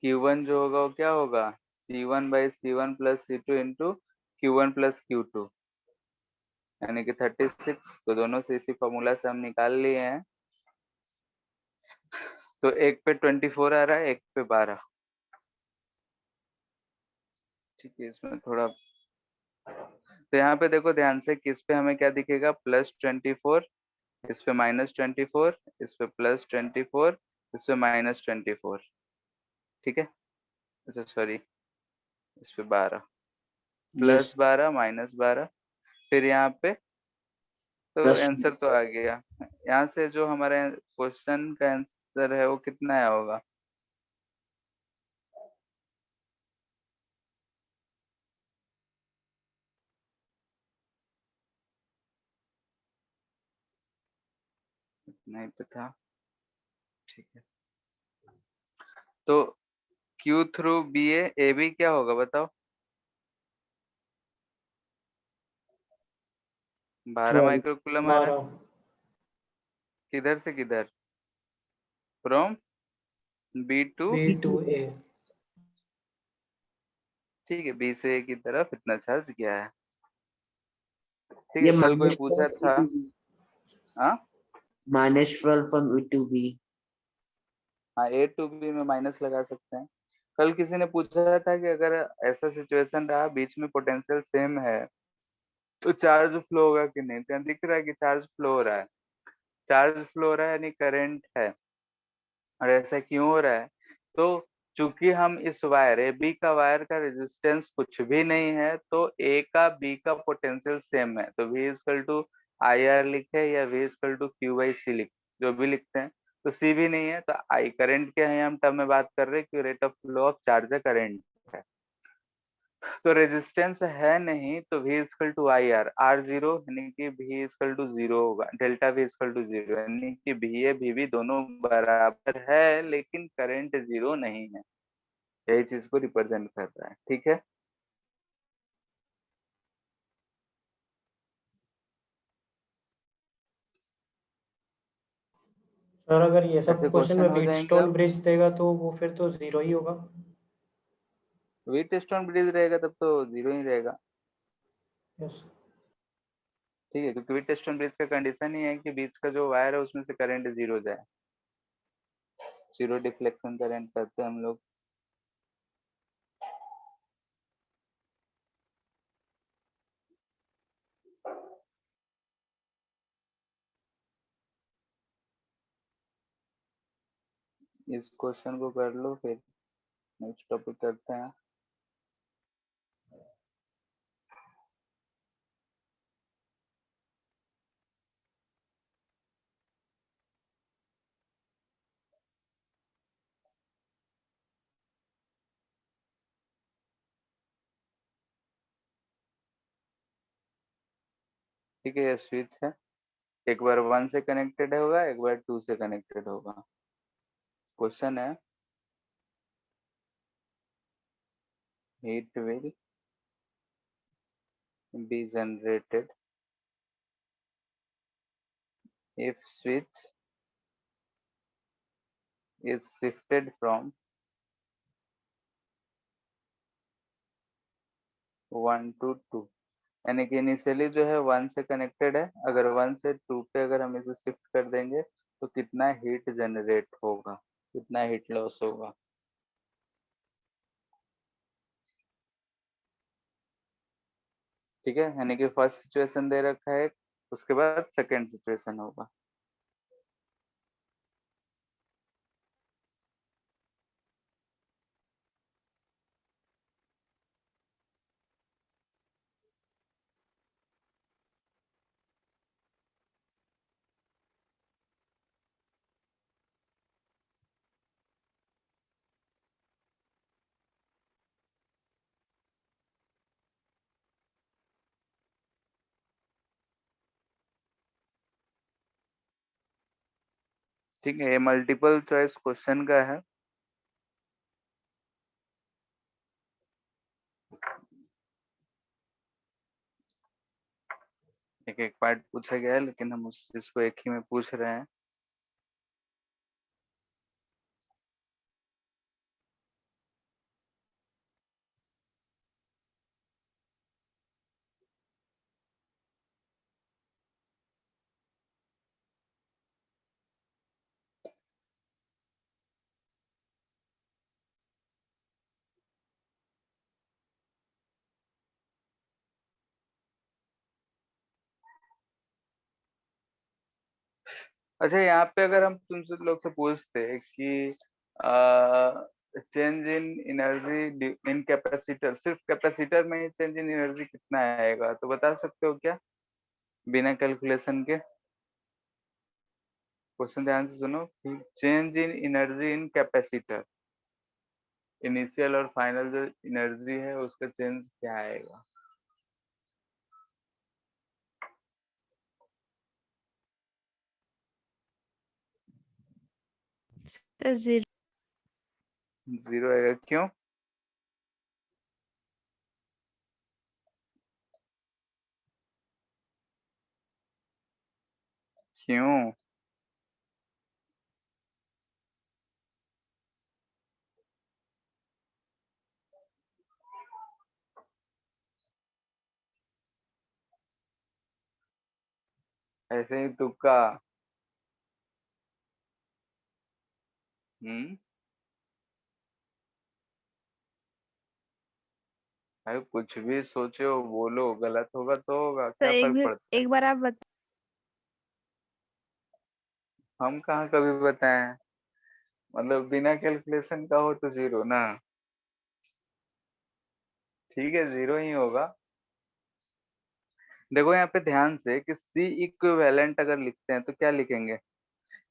[SPEAKER 1] Q1 जो होगा वो क्या होगा, C1/C1 plus C2 into Q1 plus Q2, यानी कि 36। तो दोनों से इसी फॉर्मूला से हम निकाल लिए हैं। तो एक पे 24 आ रहा है, एक पे 12, ठीक है। इसमें थोड़ा, तो यहाँ पे देखो ध्यान से, किस पे हमें क्या दिखेगा, +24, इस पे -24, इस पे +24, इस पे -24, ठीक है। अच्छा सॉरी, इस पे 12,
[SPEAKER 2] यस
[SPEAKER 1] +12 -12, फिर यहाँ पे, तो
[SPEAKER 2] प्लस
[SPEAKER 1] आंसर तो आ गया। यहाँ से जो हमारे क्वेश्चन का आंसर है वो कितना आया होगा, नहीं पता, ठीक है। तो Q थ्रू BA AB क्या होगा बताओ, 12 माइक्रोकूलम आ रहा है,
[SPEAKER 4] 12।
[SPEAKER 1] किधर से किधर, फ्रॉम B टू,
[SPEAKER 4] B2A।
[SPEAKER 1] ठीक है, B से A की तरफ इतना चार्ज गया है, ठीक
[SPEAKER 2] ये
[SPEAKER 1] है। कल कोई पूछा था, हाँ
[SPEAKER 2] -12 फ्रॉम E to B।
[SPEAKER 1] हाँ, A टू B में माइनस लगा सकते हैं। कल किसी ने पूछा था कि अगर ऐसा सिचुएशन रहा, बीच में पोटेंशियल सेम है, तो चार्ज फ्लो होगा कि नहीं। तो यहाँ दिख रहा है कि चार्ज फ्लो हो रहा है, चार्ज फ्लो हो रहा है यानी करंट है। और ऐसा क्यों हो रहा है, तो चूंकि हम इस वायर AB का वायर का रेजिस्टेंस कुछ भी नहीं है, तो A का B का पोटेंशियल सेम है। तो V इक्वल टू IR लिखे या V इक्वल टू Q/C लिखे, जो भी लिखते हैं, तो C भी नहीं है, तो I करंट के हैं हम टर्म में बात कर रहे हैं कि rate of flow of charge है, करंट है। तो रेजिस्टेंस है नहीं, तो V equal to IR, R zero यानी कि V इक्वल टू जीरो होगा, delta V equal to zero, यानी कि VA VB दोनों बराबर है लेकिन करंट जीरो नहीं है। यही चीज को रिप्रेजेंट कर रहा है, ठीक है।
[SPEAKER 4] सर अगर ये सब
[SPEAKER 1] ऐसे
[SPEAKER 4] क्वेश्चन
[SPEAKER 1] क्वेश्चन
[SPEAKER 4] में
[SPEAKER 1] हो जाएंगे
[SPEAKER 4] व्हीटस्टोन
[SPEAKER 1] अब।
[SPEAKER 4] ब्रिज देगा तो वो फिर तो जीरो ही होगा।
[SPEAKER 1] व्हीटस्टोन ब्रिज रहेगा तब तो जीरो ही रहेगा,
[SPEAKER 4] यस।
[SPEAKER 1] ठीक है, क्योंकि व्हीटस्टोन ब्रिज का कंडीशन ही है कि बीच का जो वायर है उसमें से करंट जीरो जाए, जीरो डिफ्लेक्शन करंट करते हैं हम लोग। इस क्वेश्चन को कर लो, फिर नेक्स्ट टॉपिक करते हैं। ठीक है, ये स्विच है, एक बार 1 से कनेक्टेड होगा, एक बार 2 से कनेक्टेड होगा। क्वेश्चन है, heat will be generated if switch is shifted from 1 to 2, यानी कि इनिशियली जो है 1 से कनेक्टेड है, अगर 1 से 2 पे अगर हम इसे शिफ्ट कर देंगे तो कितना हीट जनरेट होगा, कितना हीट लॉस होगा। ठीक है, यानी कि फर्स्ट सिचुएशन दे रखा है, उसके बाद सेकेंड सिचुएशन होगा। ठीक है, ये मल्टीपल चॉइस क्वेश्चन का है। एक एक पार्ट पूछा गया है, लेकिन हम उस चीज को एक ही में पूछ रहे हैं। अच्छा, यहाँ पे अगर हम तुमसे लोग से पूछते कि change in energy in capacitor, सिर्फ कैपेसिटर में ही चेंज इन एनर्जी कितना आएगा, तो बता सकते हो क्या बिना कैलकुलेशन के? क्वेश्चन ध्यान से सुनो कि change in energy in capacitor, initial और फाइनल जो एनर्जी है उसका चेंज क्या आएगा?
[SPEAKER 3] तो 0।
[SPEAKER 1] जीरो आएगा, क्यों? क्यों? ऐसे ही तुक्का। हम्म। भाई कुछ भी सोचो बोलो, गलत होगा तो होगा,
[SPEAKER 3] तो
[SPEAKER 1] क्या फर्क पड़ता है?
[SPEAKER 3] एक बार आप बता।
[SPEAKER 1] हम कहाँ कभी बताएं, मतलब बिना कैलकुलेशन का हो तो जीरो ना। ठीक है, जीरो ही होगा। देखो यहाँ पे ध्यान से कि C इक्विवेलेंट अगर लिखते हैं तो क्या लिखेंगे?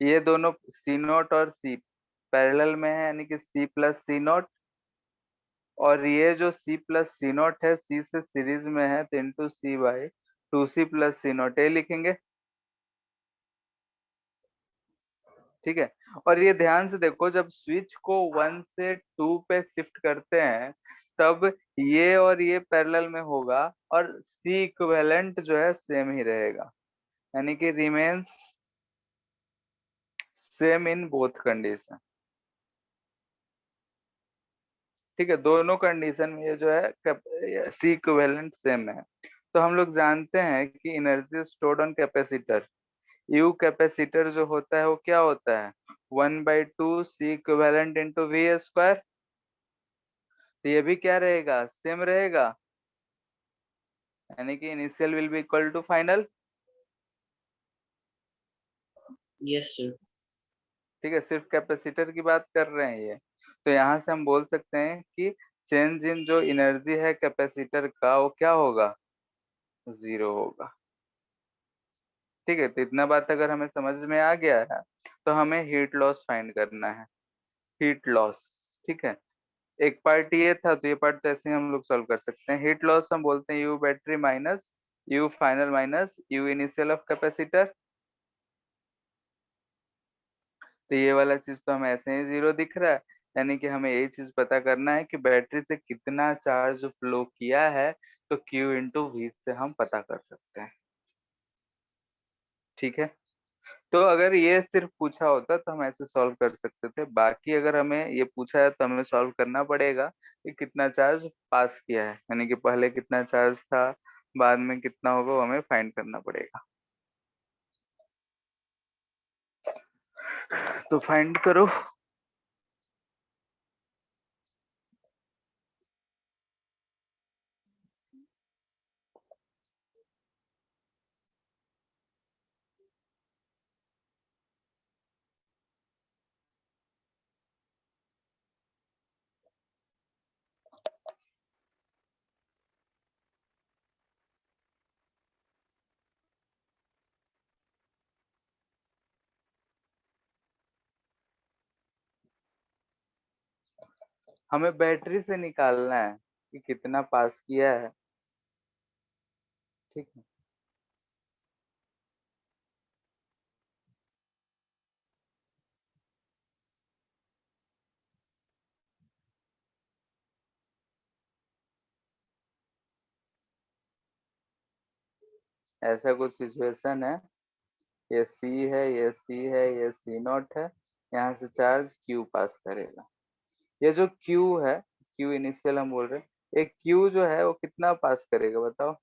[SPEAKER 1] ये दोनों C नॉट और C पैरेलल में है, यानी कि C प्लस C नॉट, और ये जो C प्लस C नॉट है C से सीरीज में है, तो into C by 2C plus C not, ये लिखेंगे। ठीक है, और ये ध्यान से देखो, जब स्विच को 1 से 2 पे शिफ्ट करते हैं तब ये और ये पैरेलल में होगा, और C इक्विवेलेंट जो है सेम ही रहेगा, यानी कि remains same in both condition. ठीक है, दोनों कंडीशन में ये जो है सी इक्विवेलेंट सेम है। तो हम लोग जानते हैं कि energy stored on capacitor, you capacitor जो होता है वो क्या होता है? 1/2 C equivalent into V square. तो ये भी क्या रहेगा? सेम रहेगा, यानी कि initial will be equal to final.
[SPEAKER 2] Yes sir.
[SPEAKER 1] ठीक है, सिर्फ कैपेसिटर की बात कर रहे हैं ये। तो यहाँ से हम बोल सकते हैं कि चेंज इन जो एनर्जी है कैपेसिटर का वो क्या होगा? जीरो होगा। ठीक है, तो इतना बात अगर हमें समझ में आ गया है तो हमें हीट लॉस फाइंड करना है। हीट लॉस, ठीक है, एक पार्ट ये था तो ये पार्ट तो ऐसे ही हम लोग सॉल्व कर सकते हैं। हीट लॉस हम बोलते हैं you battery minus you final minus you initial of capacitor. तो ये वाला चीज तो हमें ऐसे ही जीरो दिख रहा है, यानी कि हमें यही चीज पता करना है कि बैटरी से कितना चार्ज फ्लो किया है, तो Q इंटू वी से हम पता कर सकते हैं। ठीक है, तो अगर ये सिर्फ पूछा होता तो हम ऐसे सॉल्व कर सकते थे, बाकी अगर हमें ये पूछा है तो हमें सॉल्व करना पड़ेगा कि कितना चार्ज पास किया है, यानी कि पहले कितना चार्ज था, बाद में कितना होगा, वो हमें फाइंड करना पड़ेगा। तो फाइंड करो। हमें बैटरी से निकालना है कि कितना पास किया है। ठीक है, ऐसा कुछ सिचुएशन है, ये सी है, ये सी है, ये सी नॉट है, यहाँ से चार्ज क्यू पास करेगा। ये जो क्यू है, क्यू इनिशियल हम बोल रहे हैं, ये क्यू जो है वो कितना पास करेगा बताओ?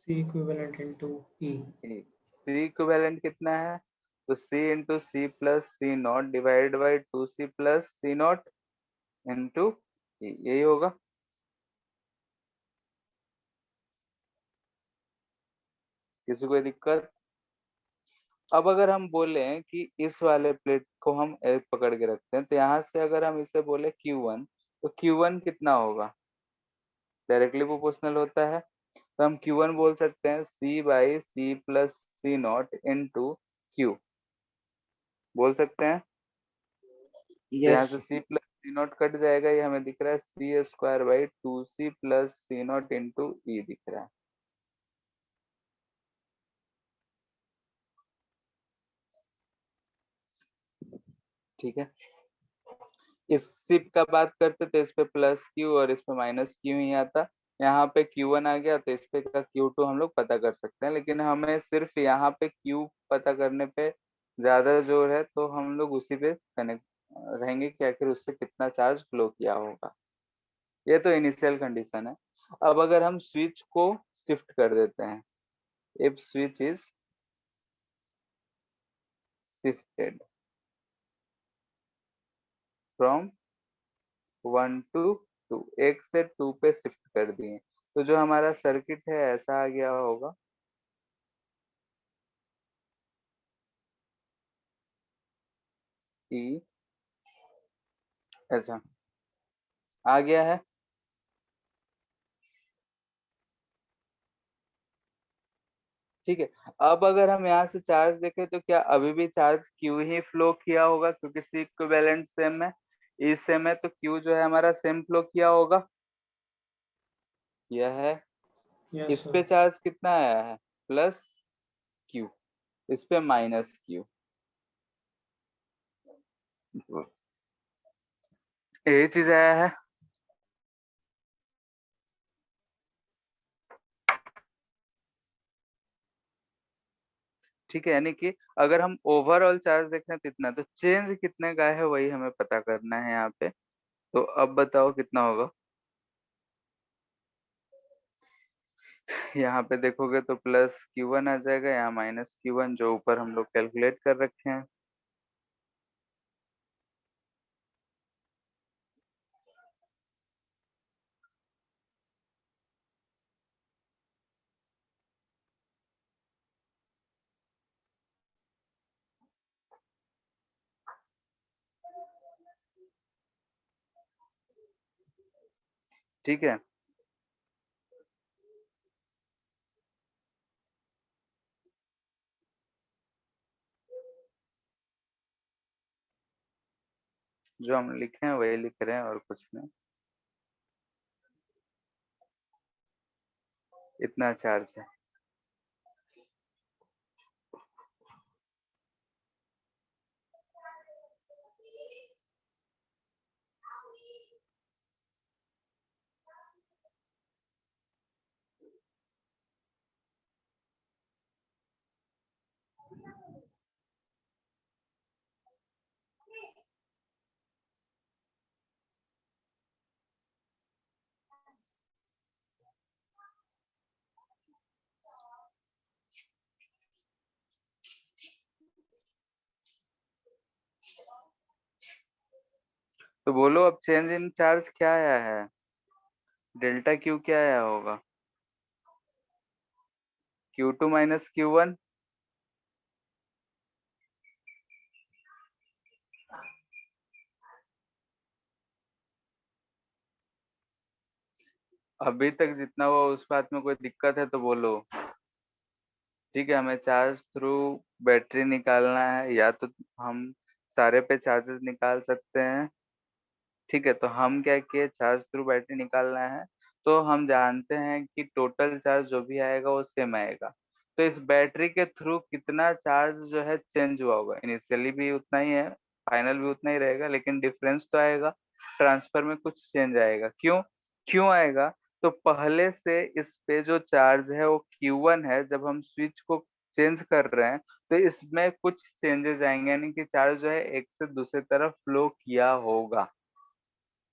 [SPEAKER 4] C equivalent into E.
[SPEAKER 1] C equivalent कितना है? तो C into C plus C naught divide by 2c plus C naught into यही होगा। किसी को दिक्कत? अब अगर हम बोले कि इस वाले प्लेट को हम एक पकड़ के रखते हैं, तो यहाँ से अगर हम इसे बोले Q1, तो Q1 कितना होगा? डायरेक्टली प्रोपोर्शनल होता है, तो हम Q1 बोल सकते हैं C by C plus C naught into Q, बोल सकते हैं। तो यहाँ
[SPEAKER 2] यस
[SPEAKER 1] से C plus C naught cut जाएगा, ये हमें दिख रहा है C square by 2c plus C naught into E दिख रहा है। ठीक है, इस सिप का बात करते तो इस पे प्लस क्यू और इस पे माइनस क्यू ही आता। यहाँ पे Q1 आ गया तो इस पे का Q2 हम लोग पता कर सकते हैं, लेकिन हमें सिर्फ यहाँ पे Q पता करने पे ज्यादा जोर है, तो हम लोग उसी पे कनेक्ट रहेंगे कि आखिर उससे कितना चार्ज फ्लो किया होगा। ये तो इनिशियल कंडीशन है। अब अगर हम स्विच को शिफ्ट कर देते हैं, if switch is shifted from 1 to 2, 1 से 2 पे शिफ्ट कर दिए, तो जो हमारा सर्किट है ऐसा आ गया होगा। ई ऐसा आ गया है। ठीक है, अब अगर हम यहाँ से चार्ज देखें तो क्या अभी भी चार्ज क्यू ही फ्लो किया होगा, क्योंकि सी इक्विवेलेंट सेम है, ई सेम है, तो क्यू जो है हमारा सेम फ्लो किया होगा। यह है,
[SPEAKER 4] Yes,
[SPEAKER 1] इस
[SPEAKER 4] sir.
[SPEAKER 1] पे चार्ज कितना आया है? प्लस क्यू, इस पे माइनस क्यू, यही चीज आया है। ठीक है, यानी कि अगर हम ओवरऑल चार्ज देखें तो इतना, तो चेंज कितने का है वही हमें पता करना है यहाँ पे। तो अब बताओ कितना होगा? यहाँ पे देखोगे तो प्लस Q1 आ जाएगा, यहाँ माइनस Q1 जो ऊपर हम लोग कैलकुलेट कर रखे हैं। ठीक है, जो हम लिखे हैं वही लिख रहे हैं और कुछ नहीं। इतना चार्ज है। तो बोलो अब चेंज इन चार्ज क्या आया है? डेल्टा क्यू क्या आया होगा? Q2 minus Q1। अभी तक जितना हुआ उस बात में कोई दिक्कत है तो बोलो। ठीक है, हमें चार्ज थ्रू बैटरी निकालना है, या तो हम सारे पे चार्जेस निकाल सकते हैं। ठीक है, तो हम क्या किए, चार्ज थ्रू बैटरी निकालना है, तो हम जानते हैं कि टोटल चार्ज जो भी आएगा वो सेम आएगा। तो इस बैटरी के थ्रू कितना चार्ज जो है चेंज हुआ होगा? इनिशियली भी उतना ही है, फाइनल भी उतना ही रहेगा, लेकिन डिफरेंस तो आएगा, ट्रांसफर में कुछ चेंज आएगा। क्यों क्यों आएगा? तो पहले से इस पे जो चार्ज है वो Q1 है। जब हम स्विच को चेंज कर रहे हैं तो इसमें कुछ चेंजेस आएंगे, यानी कि चार्ज जो है एक से दूसरे तरफ फ्लो किया होगा।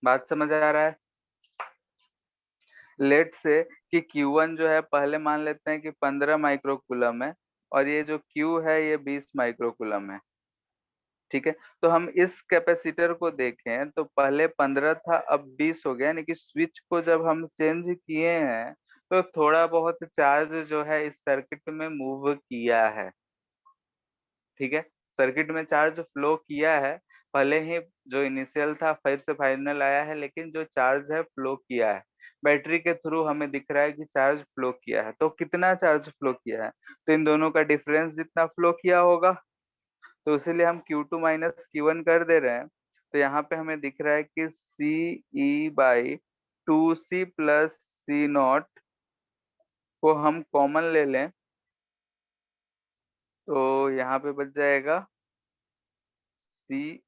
[SPEAKER 1] बात समझ आ रहा है? लेट से कि Q1 जो है, पहले मान लेते हैं कि 15 माइक्रोकूलम है और ये जो Q है ये 20 माइक्रोकूलम है। ठीक है, तो हम इस कैपेसिटर को देखें तो पहले 15 था, अब 20 हो गया, यानी कि स्विच को जब हम चेंज किए हैं तो थोड़ा बहुत चार्ज जो है इस सर्किट में मूव किया है। ठीक है, सर्किट में चार्ज फ्लो किया है, भले ही जो इनिशियल था फिर से फाइनल आया है, लेकिन जो चार्ज है फ्लो किया है। बैटरी के थ्रू हमें दिख रहा है कि चार्ज फ्लो किया है। तो कितना चार्ज फ्लो किया है? तो इन दोनों का डिफरेंस जितना फ्लो किया होगा, तो इसीलिए हम Q2 माइनस Q1 कर दे रहे हैं। तो यहाँ पे हमें दिख रहा है कि CE/2C प्लस C0 को हम कॉमन ले लें तो यहाँ पे बच जाएगा C,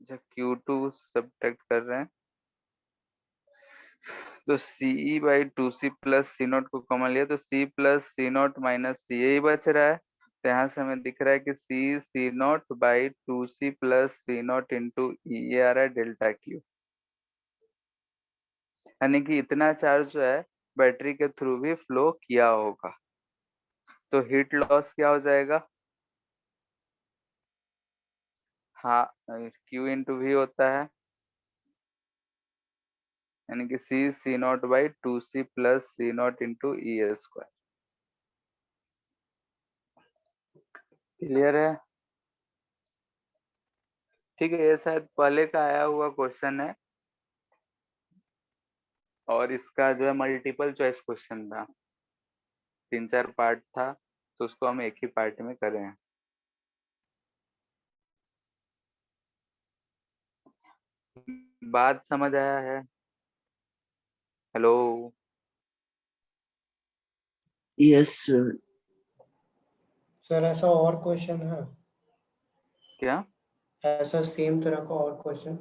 [SPEAKER 1] जब Q2 सब्ट्रैक्ट कर रहे हैं तो CE/2C प्लस C0 को कॉमन लिया तो C plus C0 minus C यही बच रहा है। तो यहाँ से हमें दिख रहा है कि C/2C plus C0 into E, ये आ रहा है डेल्टा Q। यानी कि इतना चार्ज जो है बैटरी के थ्रू भी फ्लो किया होगा। तो हीट लॉस क्या हो जाएगा? हाँ, Q इंटू V होता है, यानी कि C/2C plus C0 into E square. Clear है? ठीक है, ये शायद पहले का आया हुआ क्वेश्चन है और इसका जो है मल्टीपल चॉइस क्वेश्चन था, 3-4 पार्ट था, तो उसको हम एक ही पार्ट में करें हैं। बात समझ आया है? हेलो?
[SPEAKER 2] Yes sir.
[SPEAKER 4] सर ऐसा और क्वेश्चन है?
[SPEAKER 1] क्या?
[SPEAKER 4] ऐसा सेम तरह का और क्वेश्चन?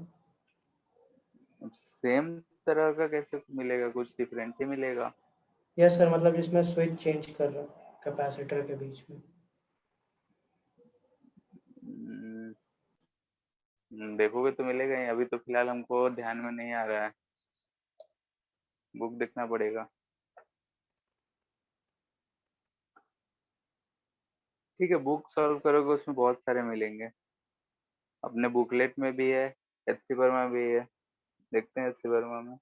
[SPEAKER 1] सेम तरह का कैसे मिलेगा? कुछ डिफरेंट ही मिलेगा।
[SPEAKER 4] यस सर, मतलब जिसमें स्विच चेंज कर रहा हूँ कैपेसिटर के बीच में।
[SPEAKER 1] देखोगे तो मिलेगा ही, अभी तो फिलहाल हमको ध्यान में नहीं आ रहा है, बुक देखना पड़ेगा। ठीक है, बुक सॉल्व करोगे उसमें बहुत सारे मिलेंगे, अपने बुकलेट में भी है, एचसी वर्मा भी है, देखते हैं एचसी वर्मा में।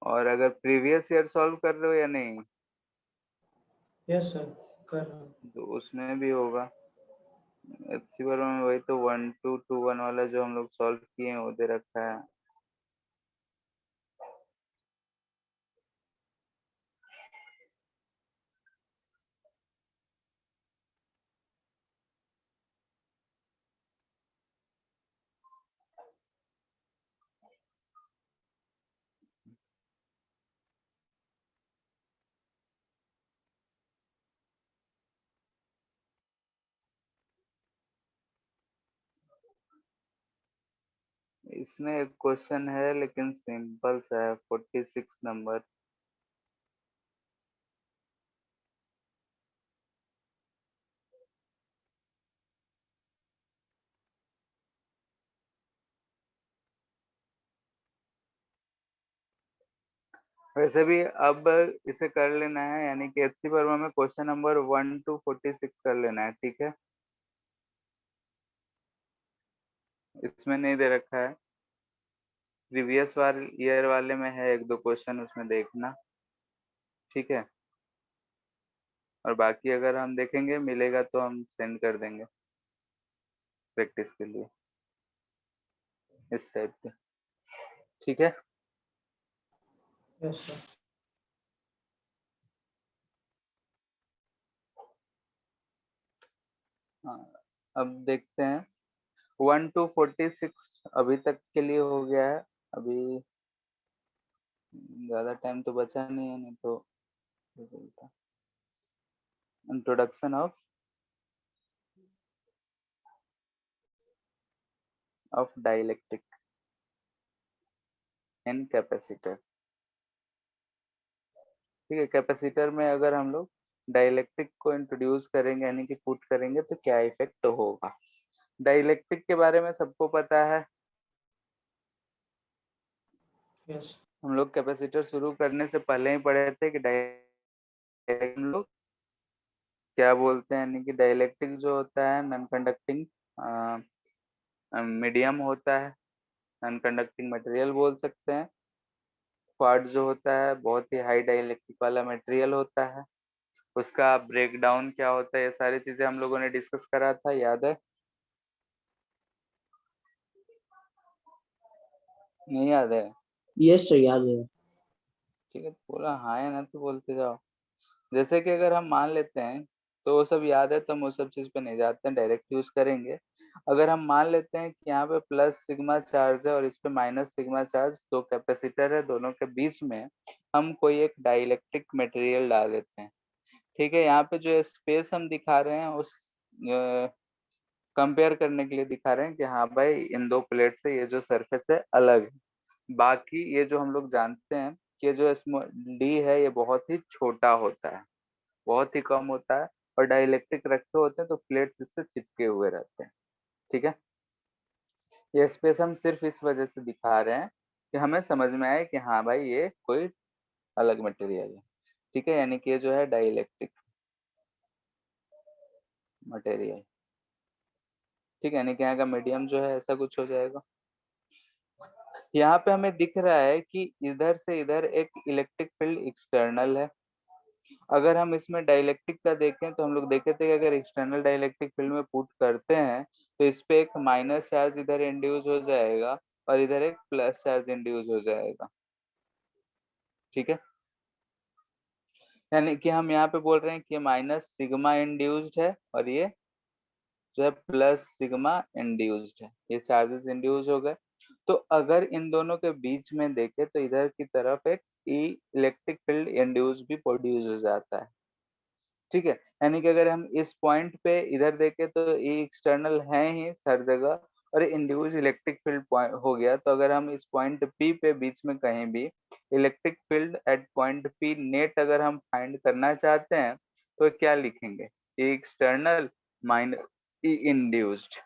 [SPEAKER 1] और अगर प्रीवियस ईयर सॉल्व कर रहे हो या नहीं?
[SPEAKER 4] यस सर, कर रहा हूँ।
[SPEAKER 1] तो उसमें भी होगा एचसी वर्मा में, वही तो 1-2-2-1 वाला जो हम लोग सॉल्व किए हैं वो दे रखा है। इसमें एक क्वेश्चन है लेकिन सिंपल सा है, 46 नंबर। वैसे भी अब इसे कर लेना है, यानी कि एचसी वर्मा में क्वेश्चन नंबर 1-46 कर लेना है। ठीक है, इसमें नहीं दे रखा है, प्रीवियस ईयर वाले में है, एक दो क्वेश्चन उसमें देखना। ठीक है, और बाकी अगर हम देखेंगे मिलेगा तो हम सेंड कर देंगे प्रैक्टिस के लिए, इस टाइप के। ठीक है।
[SPEAKER 4] Yes sir.
[SPEAKER 1] हाँ, अब देखते हैं 1 to 46 अभी तक के लिए हो गया है। अभी ज्यादा टाइम तो बचा नहीं है, नहीं तो introduction of dielectric and capacitor. ठीक है, कैपेसिटर में अगर हम लोग डाइलेक्ट्रिक को इंट्रोड्यूस करेंगे यानी कि पुट करेंगे तो क्या इफेक्ट होगा। डाइलेक्ट्रिक के बारे में सबको पता है।
[SPEAKER 4] यस
[SPEAKER 1] हम लोग कैपेसिटर शुरू करने से पहले ही पढ़े थे कि हम लोग क्या बोलते हैं, यानी कि डाइलेक्ट्रिक जो होता है नॉन कंडक्टिंग मीडियम होता है, नॉन कंडक्टिंग मटेरियल बोल सकते हैं। क्वार्ट्ज जो होता है बहुत ही हाई डाइलेक्ट्रिक वाला मटेरियल होता है। उसका ब्रेक डाउन क्या होता है, ये सारी चीजें हम लोगों ने डिस्कस करा था, याद है? नहीं याद है?
[SPEAKER 2] यस सर, याद है।
[SPEAKER 1] ठीक है, बोला हाँ या ना तो बोलते जाओ। जैसे कि अगर हम मान लेते हैं तो वो सब याद है तो हम वो सब चीज पे नहीं जाते हैं, डायरेक्ट यूज करेंगे। अगर हम मान लेते हैं कि यहाँ पे प्लस सिग्मा चार्ज है और इस पे माइनस सिग्मा चार्ज, दो कैपेसिटर है, दोनों के बीच में हम कोई एक डाइलेक्ट्रिक मटेरियल डाल देते हैं। ठीक है, यहाँ पे जो स्पेस हम दिखा रहे हैं उस कंपेयर करने के लिए दिखा रहे हैं कि हाँ भाई इन दो प्लेट से ये जो सरफेस है अलग है। बाकी ये जो हम लोग जानते हैं कि जो डी है ये बहुत ही छोटा होता है, बहुत ही कम होता है, और डाइलेक्ट्रिक रखे होते हैं तो प्लेट्स इससे चिपके हुए रहते हैं। ठीक है, ये स्पेस हम सिर्फ इस वजह से दिखा रहे हैं कि हमें समझ में आए कि हाँ भाई ये कोई अलग मटेरियल है। ठीक है, यानी कि ये जो है डाइलेक्ट्रिक मटेरियल। ठीक है, यानी कि यहाँ का मीडियम जो है ऐसा कुछ हो जाएगा। यहाँ पे हमें दिख रहा है कि इधर से इधर एक इलेक्ट्रिक फील्ड एक्सटर्नल है। अगर हम इसमें डाइलेक्ट्रिक का देखें तो हम लोग देखे थे कि अगर एक्सटर्नल डाइलेक्ट्रिक फील्ड में पुट करते हैं तो इस पे एक माइनस चार्ज इधर इंड्यूस हो जाएगा और इधर एक प्लस चार्ज इंड्यूस हो जाएगा। ठीक है, यानी कि हम यहाँ पे बोल रहे हैं कि ये माइनस सिग्मा इंड्यूस्ड है और ये जो है प्लस सिग्मा इंड्यूस्ड है, ये चार्जेस इंड्यूस हो गए। तो अगर इन दोनों के बीच में देखें तो इधर की तरफ एक इलेक्ट्रिक फील्ड इंड्यूस भी प्रोड्यूस हो जाता है। ठीक है, यानी कि अगर हम इस पॉइंट पे इधर देखें तो ये एक्सटर्नल है ही हर जगह और इंड्यूस इलेक्ट्रिक फील्ड हो गया। तो अगर हम इस पॉइंट पी पे बीच में कहीं भी electric field at point P net अगर हम फाइंड करना चाहते हैं तो क्या लिखेंगे, ए एक्सटर्नल माइनस ई इंड्यूस्ड।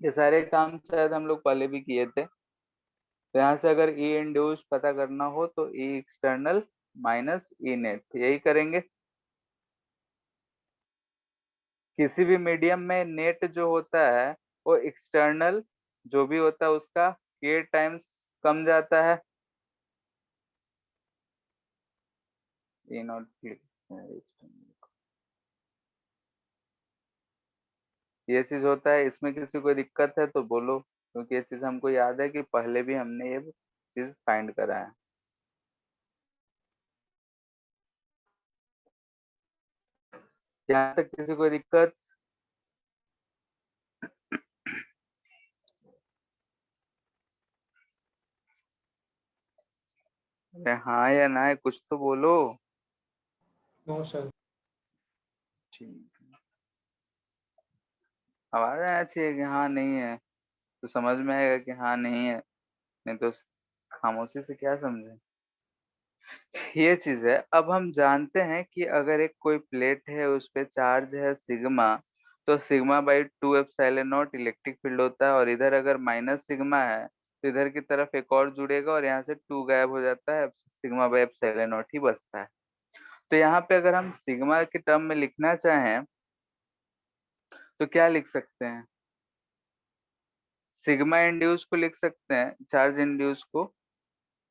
[SPEAKER 1] ये सारे काम शायद हम लोग पहले भी किए थे। तो यहाँ से अगर ई इंड्यूस्ड पता करना हो तो ई एक्सटर्नल माइनस ई नेट यही करेंगे। किसी भी मीडियम में नेट जो होता है वो एक्सटर्नल जो भी होता है उसका k टाइम्स कम जाता है। ए नॉट ये चीज होता है, इसमें किसी को दिक्कत है तो बोलो, क्योंकि ये चीज हमको याद है कि पहले भी हमने ये चीज फाइंड करा है। यहाँ तक किसी को दिक्कत? अरे हाँ या ना है, कुछ तो बोलो।
[SPEAKER 4] नो सर
[SPEAKER 1] ठीक, आवाज आना चाहिए कि हाँ नहीं है, तो समझ में आएगा कि हाँ नहीं है, नहीं तो खामोशी से क्या समझे। ये चीज है। अब हम जानते हैं कि अगर एक कोई प्लेट है उस पे चार्ज है सिग्मा, तो sigma by 2 epsilon not electric field होता है, और इधर अगर माइनस सिग्मा है तो इधर की तरफ एक और जुड़ेगा और यहाँ से 2 गायब हो जाता है, सिग्मा बाई एप्सिलॉन नॉट ही बचता है। तो यहाँ पे अगर हम सिग्मा के टर्म में लिखना चाहें तो क्या लिख सकते हैं, सिग्मा इंड्यूस को लिख सकते हैं, चार्ज इंड्यूस को,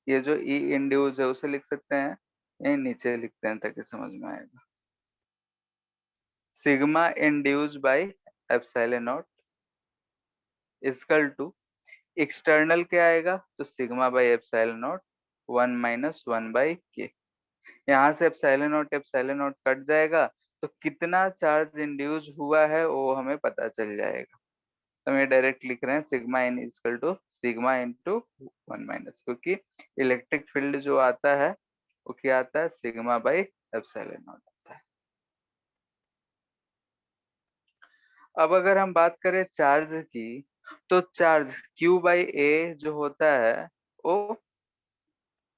[SPEAKER 1] ये जो ई इंड्यूस है उसे लिख सकते हैं, ये नीचे लिखते हैं ताकि समझ में आएगा। Sigma induce by epsilon not equal to external क्या आएगा, तो sigma by epsilon not 1 - 1 by K. यहाँ से एप्सिलॉन नॉट कट जाएगा तो कितना चार्ज इंड्यूस हुआ है वो हमें पता चल जाएगा। तो हम ये डायरेक्ट लिख रहे हैं sigma in equal to sigma into 1 - क्योंकि इलेक्ट्रिक फील्ड जो आता है वो क्या आता है, सिग्मा बाई एप्सिलॉन नॉट आता है। अब अगर हम बात करें चार्ज की, तो चार्ज Q बाई ए जो होता है वो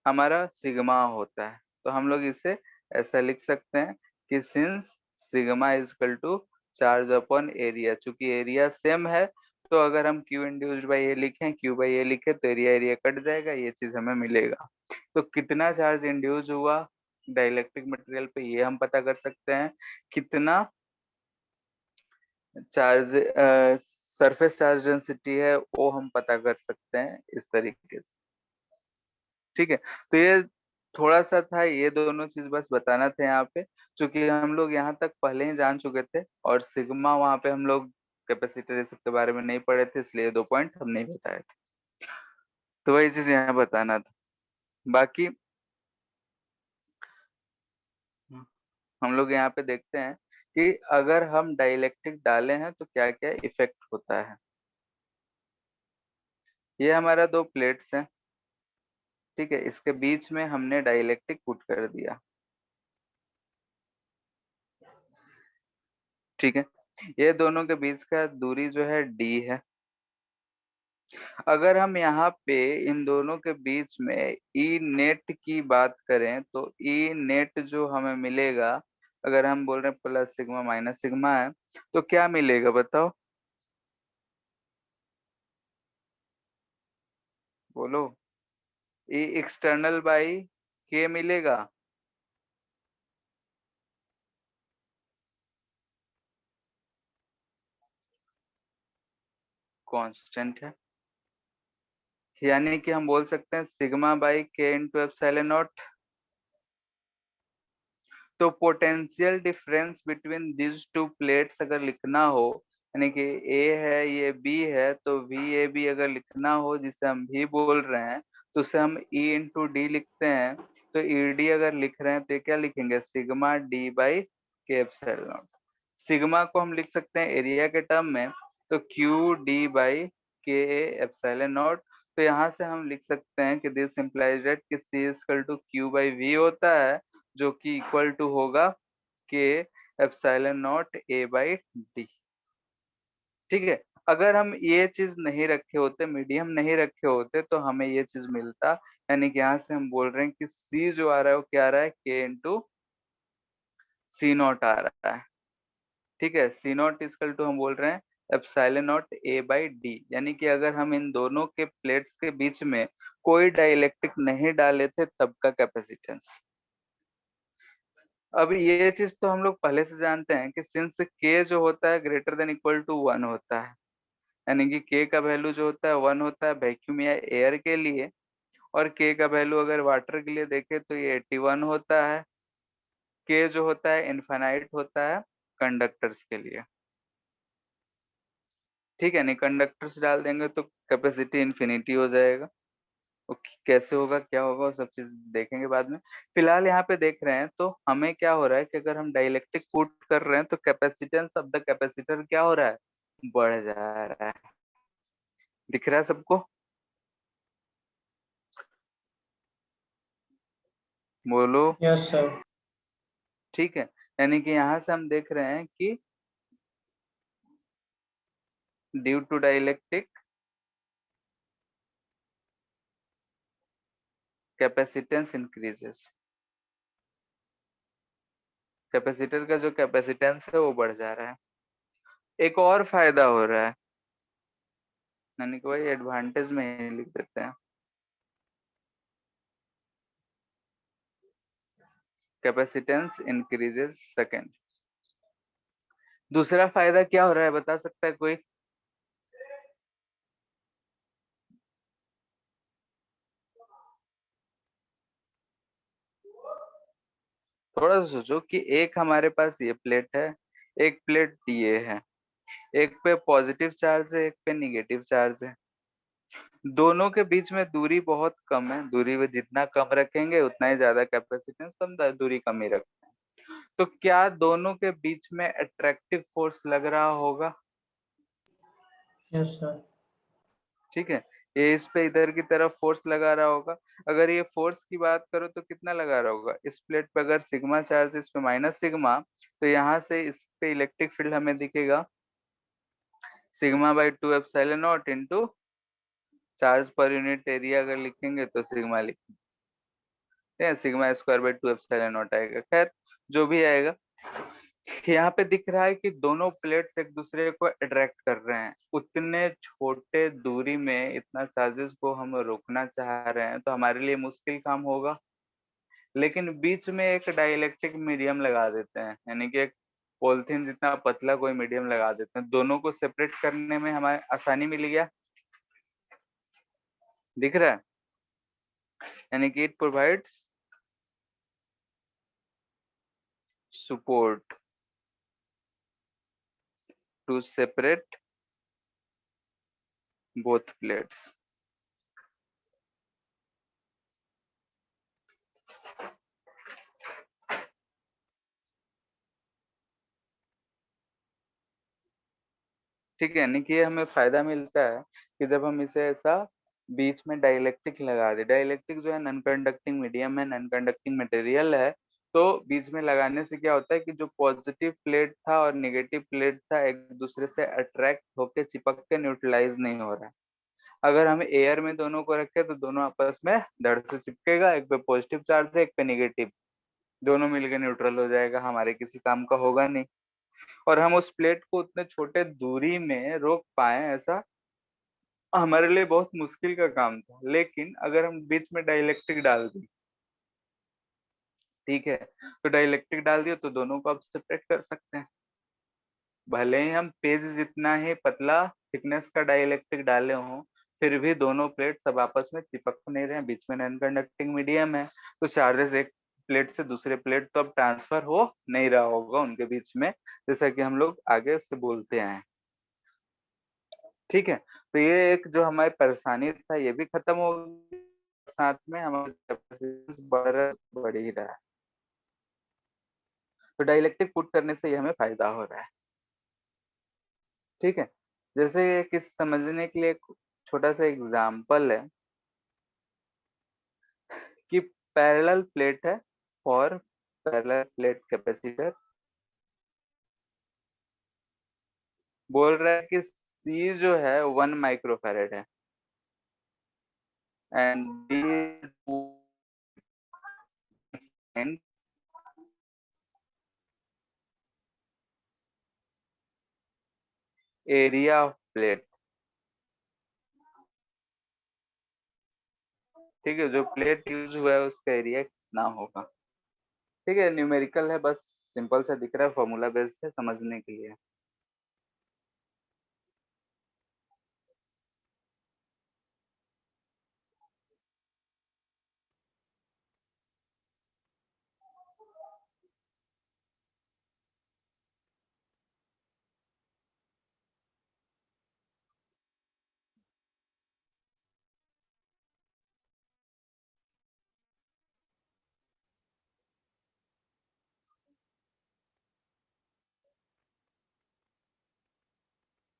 [SPEAKER 1] हमारा सिग्मा होता है। तो हम लोग इसे ऐसा लिख सकते हैं कि since sigma is equal to charge upon area, चूंकि एरिया सेम है तो अगर हम Q इंड्यूस्ड बाई ए लिखें, Q बाई ए लिखे तो एरिया एरिया कट जाएगा, ये चीज हमें मिलेगा। तो कितना चार्ज इंड्यूस हुआ डाइलेक्ट्रिक मटेरियल पे ये हम पता कर सकते हैं, कितना चार्ज सरफेस चार्ज डेंसिटी है वो हम पता कर सकते हैं इस तरीके से। ठीक है, तो ये थोड़ा सा था, ये दोनों चीज बस बताना थे यहाँ पे, क्योंकि हम लोग यहाँ तक पहले ही जान चुके थे और सिग्मा वहाँ पे हम लोग कैपेसिटर इस सब के बारे में नहीं पढ़े थे, इसलिए 2 पॉइंट हम नहीं बताए थे। तो वही चीज यहाँ बताना था। बाकी हम लोग यहाँ पे देखते हैं कि अगर हम डाइलेक्ट्रिक डाले हैं तो क्या क्या इफेक्ट होता है। ये हमारा 2 प्लेट्स हैं, ठीक है, इसके बीच में हमने डाइलेक्ट्रिक पुट कर दिया, ठीक है, ये दोनों के बीच का दूरी जो है d है। अगर हम यहाँ पे इन दोनों के बीच में ई नेट की बात करें तो ई नेट जो हमें मिलेगा, अगर हम बोल रहे हैं प्लस सिग्मा माइनस सिग्मा है तो क्या मिलेगा बताओ, बोलो। ई एक्सटर्नल बाई के मिलेगा, कांस्टेंट है, यानी कि हम बोल सकते हैं सिग्मा बाई के इंटू एप्सिलॉन नॉट। तो potential difference between this to plates अगर लिखना हो, यानी कि ए है ये बी है, तो वी ए बी अगर लिखना हो जिसे हम भी बोल रहे हैं तो उसे हम ई इंटू डी लिखते हैं। तो ई डी अगर लिख रहे हैं तो क्या लिखेंगे, सिग्मा डी बाई के एप्सिलॉन नॉट। सिग्मा को हम लिख सकते हैं एरिया के टर्म में, तो क्यू डी बाई के एप्सिलॉन नॉट। तो यहाँ से हम लिख सकते हैं कि दिस इंप्लाइज दैट कि C equal to Q by V होता है, जो कि इक्वल टू होगा के epsilon naught A by D. ठीक है, अगर हम ये चीज नहीं रखे होते, मीडियम नहीं रखे होते तो हमें ये चीज मिलता, यानी कि यहाँ से हम बोल रहे हैं कि सी जो आ रहा है वो क्या आ रहा है, के इंटू सी नॉट आ रहा है। ठीक है, सी नॉट इक्वल टू हम बोल रहे हैं epsilon naught A by D, यानी कि अगर हम इन दोनों के प्लेट्स के बीच में कोई डाइलेक्ट्रिक नहीं डाले थे तब का कैपेसिटेंस। अब ये चीज तो हम लोग पहले से जानते हैं कि सिंस के जो होता है ग्रेटर देन इक्वल टू 1 होता है, यानी कि के का वैल्यू जो होता है 1 होता है वैक्यूम या एयर के लिए, और के का वैल्यू अगर वाटर के लिए देखें तो ये 81 होता है। के जो होता है इनफाइनाइट होता है कंडक्टर्स के लिए, ठीक है, नहीं कंडक्टर्स डाल देंगे तो कैपेसिटी इन्फिनिटी हो जाएगा। कैसे होगा क्या होगा वो सब चीज देखेंगे बाद में। फिलहाल यहाँ पे देख रहे हैं तो हमें क्या हो रहा है कि अगर हम डाइलेक्ट्रिक पुट कर रहे हैं तो कैपेसिटेंस ऑफ द कैपेसिटर क्या हो रहा है, बढ़ जा रहा है। दिख रहा है सबको, बोलो।
[SPEAKER 4] Yes sir.
[SPEAKER 1] ठीक है, यानी कि यहाँ से हम देख रहे हैं कि due to dielectric capacitance increases, capacitor का जो कैपेसिटेंस है वो बढ़ जा रहा है। एक और फायदा हो रहा है, यानी कि वही एडवांटेज में ही लिख देते हैं, कैपेसिटेंस इंक्रीजेस सेकेंड। दूसरा फायदा क्या हो रहा है बता सकता है कोई, थोड़ा सा सोचो कि एक हमारे पास ये प्लेट है, एक प्लेट ये है, एक पे पॉजिटिव चार्ज है एक पे निगेटिव चार्ज है, दोनों के बीच में दूरी बहुत कम है, दूरी में जितना कम रखेंगे उतना ही ज्यादा कैपेसिटेंस, तो हम दूरी कम ही रखते हैं। तो क्या दोनों के बीच में अट्रैक्टिव फोर्स लग रहा होगा?
[SPEAKER 4] Yes sir.
[SPEAKER 1] ठीक है, ये इस पे इधर की तरफ फोर्स लगा रहा होगा। अगर ये फोर्स की बात करो तो कितना लगा रहा होगा? इस प्लेट पे अगर सिग्मा चार्ज, इस पे माइनस सिग्मा, तो यहाँ से इस पे इलेक्ट्रिक फील्ड हमें दिखेगा sigma by 2 epsilon not into charge per unit area. अगर लिखेंगे तो सिग्मा लिखेंगे, sigma square by 2 epsilon not आएगा। खैर जो भी आएगा, यहाँ पे दिख रहा है कि दोनों प्लेट्स एक दूसरे को अट्रैक्ट कर रहे हैं। उतने छोटे दूरी में इतना चार्जेस को हम रोकना चाह रहे हैं तो हमारे लिए मुश्किल काम होगा। लेकिन बीच में एक डाइलेक्ट्रिक मीडियम लगा देते हैं, यानी कि एक पॉलिथीन जितना पतला कोई मीडियम लगा देते हैं, दोनों को सेपरेट करने में हमारे आसानी मिल गया। दिख रहा है? यानी कि it provides support to separate both plates. ठीक है, यानी कि हमें फायदा मिलता है कि जब हम इसे ऐसा बीच में डाइलेक्ट्रिक लगा दे। डाइलेक्ट्रिक जो है नॉन कंडक्टिंग मीडियम है, नॉन कंडक्टिंग मटेरियल है, तो बीच में लगाने से क्या होता है कि जो पॉजिटिव प्लेट था और नेगेटिव प्लेट था एक दूसरे से अट्रैक्ट होके चिपक के न्यूट्रलाइज नहीं हो रहा है। अगर हम एयर में दोनों को रखें तो दोनों आपस में धड़ से चिपकेगा, एक पे पॉजिटिव चार्ज है एक पे नेगेटिव, दोनों मिलकर न्यूट्रल हो जाएगा, हमारे किसी काम का होगा नहीं। और हम उस प्लेट को उतने छोटे दूरी में रोक पाए, ऐसा हमारे लिए बहुत मुश्किल का काम था। लेकिन अगर हम बीच में डाइलेक्ट्रिक डाल दें, ठीक है, तो डाइलेक्ट्रिक डाल दिया तो दोनों को आप सेपरेट कर सकते हैं। भले ही हम पेज जितना ही पतला थिकनेस का डाइलेक्ट्रिक डाले हों, फिर भी दोनों प्लेट सब आपस में चिपक नहीं रहे हैं, बीच में नॉन कंडक्टिंग मीडियम है, तो चार्जेस एक प्लेट से दूसरे प्लेट तो अब ट्रांसफर हो नहीं रहा होगा उनके बीच में, जैसा कि हम लोग आगे उससे बोलते हैं। ठीक है, तो ये एक जो हमारी परेशानी था ये भी खत्म हो गई, साथ में हमारा कैपेसिटेंस बढ़ ही रहा है। तो डाइलेक्ट्रिक पुट करने से ये हमें फायदा हो रहा है। ठीक है, जैसे कि समझने के लिए एक छोटा सा एग्जांपल है कि पैरेलल प्लेट है, फॉर पैरेलल प्लेट कैपेसिटर बोल रहा है कि C जो है 1 माइक्रोफैरेड है and D and area of plate. ठीक है, जो प्लेट यूज हुआ है उसका एरिया कितना होगा। ठीक है, न्यूमेरिकल है, बस सिंपल सा दिख रहा है, फॉर्मूला बेस्ड है, समझने के लिए।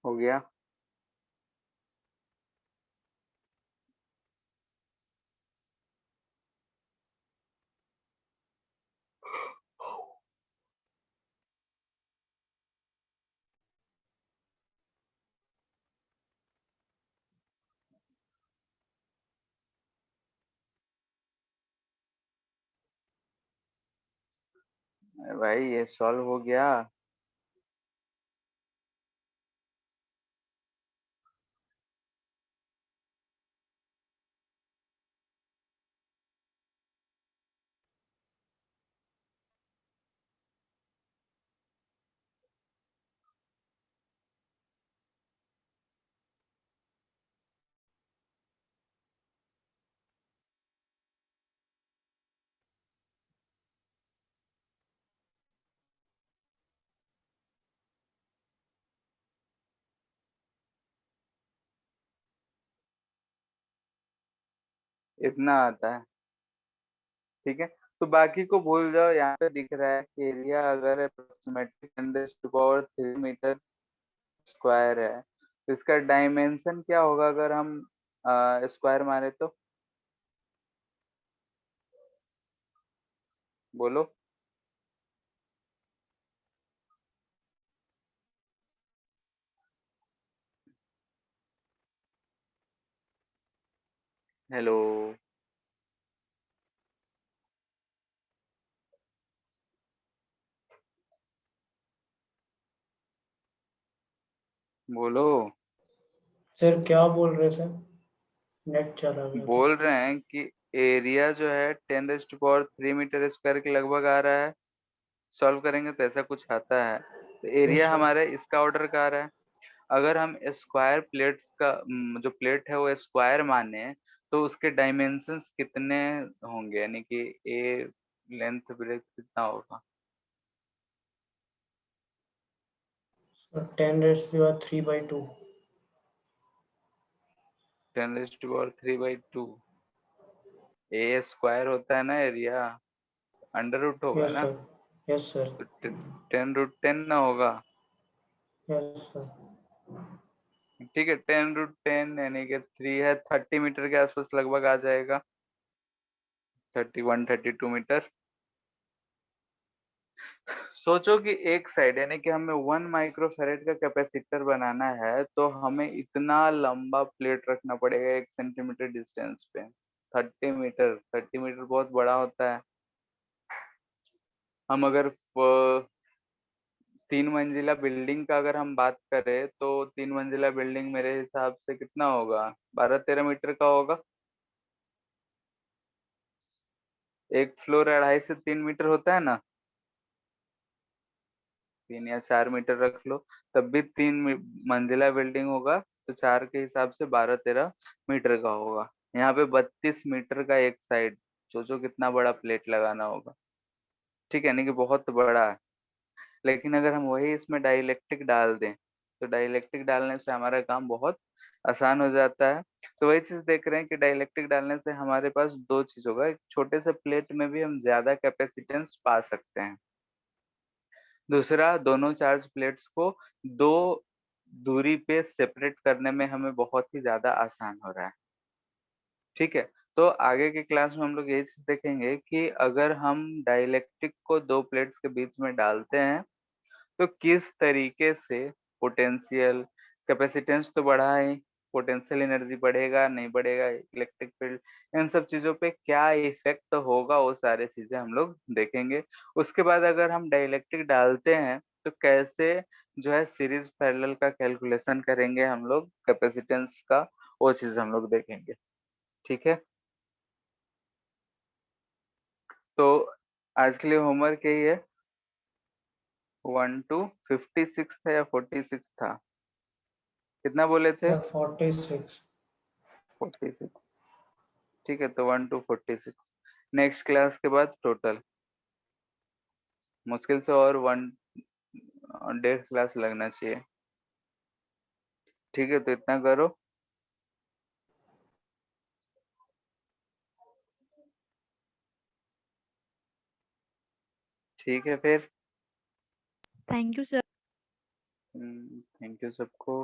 [SPEAKER 1] हो गया? भाई ये सॉल्व हो गया। इतना आता है। ठीक है, तो बाकी को भूल जाओ। यहाँ पे दिख रहा है कि एरिया अगर अप्रोक्सीमेटली 10⁻³ मीटर स्क्वायर है, तो इसका डायमेंशन क्या होगा अगर हम स्क्वायर मारे तो? बोलो। हेलो। बोलो।
[SPEAKER 4] सर क्या बोल रहे सर? नेट चला गया था।
[SPEAKER 1] बोल रहे हैं कि एरिया जो है 10⁻³ मीटर स्क्वायर के लगभग आ रहा है। सॉल्व करेंगे तो ऐसा कुछ आता है। तो
[SPEAKER 4] यस
[SPEAKER 1] एरिया
[SPEAKER 4] सर।
[SPEAKER 1] हमारा इसका ऑर्डर का आ रहा है। अगर हम स्क्वायर प्लेट्स का जो प्लेट है वो स्क्वायर माने, तो उसके डायमेंशंस कितने होंगे, यानी कि ए लेंथ ब्रेथ कितना होगा?
[SPEAKER 4] 10⁻³
[SPEAKER 1] 10⁻³ ए स्क्वायर होता है ना एरिया, अंडर रूट होगा
[SPEAKER 4] यस
[SPEAKER 1] ना,
[SPEAKER 4] सर। Yes sir.
[SPEAKER 1] तो 10√10 ना होगा।
[SPEAKER 4] Yes sir.
[SPEAKER 1] ठीक है, 10√10 यानी कि 3 है, 30 मीटर के आसपास लगभग आ जाएगा, 31-32 मीटर। सोचो कि एक साइड यानी कि हमें 1 माइक्रोफेरेड का कैपेसिटर बनाना है, तो हमें इतना लंबा प्लेट रखना पड़ेगा 1 सेंटीमीटर डिस्टेंस पे। 30 मीटर बहुत बड़ा होता है। हम अगर 3 मंजिला बिल्डिंग का अगर हम बात करें, तो 3 मंजिला बिल्डिंग मेरे हिसाब से कितना होगा, 12-13 मीटर का होगा। एक फ्लोर 2.5 से 3 मीटर होता है ना, 3 या 4 मीटर रख लो, तब भी 3 मंजिला बिल्डिंग होगा, तो 4 के हिसाब से 12-13 मीटर का होगा। यहाँ पे 32 मीटर का एक साइड, सोचो कितना बड़ा प्लेट लगाना होगा। ठीक है, यानी कि बहुत बड़ा है। लेकिन अगर हम वही इसमें डाइलेक्ट्रिक डाल दें, तो डाइलेक्ट्रिक डालने से हमारा काम बहुत आसान हो जाता है। तो वही चीज देख रहे हैं कि डाइलेक्ट्रिक डालने से हमारे पास दो चीज होगा, एक छोटे से प्लेट में भी हम ज्यादा कैपेसिटेंस पा सकते हैं। दूसरा, दोनों चार्ज प्लेट्स को दो दूरी पे सेपरेट करने में हमें बहुत ही ज्यादा आसान हो रहा है। ठीक है, तो आगे के क्लास में हम लोग ये चीज देखेंगे कि अगर हम डाइलेक्ट्रिक को दो प्लेट्स के बीच में डालते हैं, तो किस तरीके से पोटेंशियल, कैपेसिटेंस तो बढ़ा है, पोटेंशियल एनर्जी बढ़ेगा नहीं बढ़ेगा, इलेक्ट्रिक फील्ड, इन सब चीजों पे क्या इफेक्ट होगा, वो सारी चीजें हम लोग देखेंगे। उसके बाद अगर हम डाइलेक्ट्रिक डालते हैं, तो कैसे जो है सीरीज पैरेलल का कैलकुलेशन करेंगे हम लोग कैपेसिटेंस का, वो चीज हम लोग देखेंगे। ठीक है, तो आज के लिए होमवर्क यही है। 1 to 56 था या 46 था, कितना बोले थे?
[SPEAKER 4] 46।
[SPEAKER 1] 46। ठीक है, तो 1 to 46। नेक्स्ट क्लास के बाद टोटल मुश्किल से और 1.5 क्लास लगना चाहिए। ठीक है, तो इतना करो। ठीक है फिर,
[SPEAKER 3] thank you sir.
[SPEAKER 1] Thank you सबको।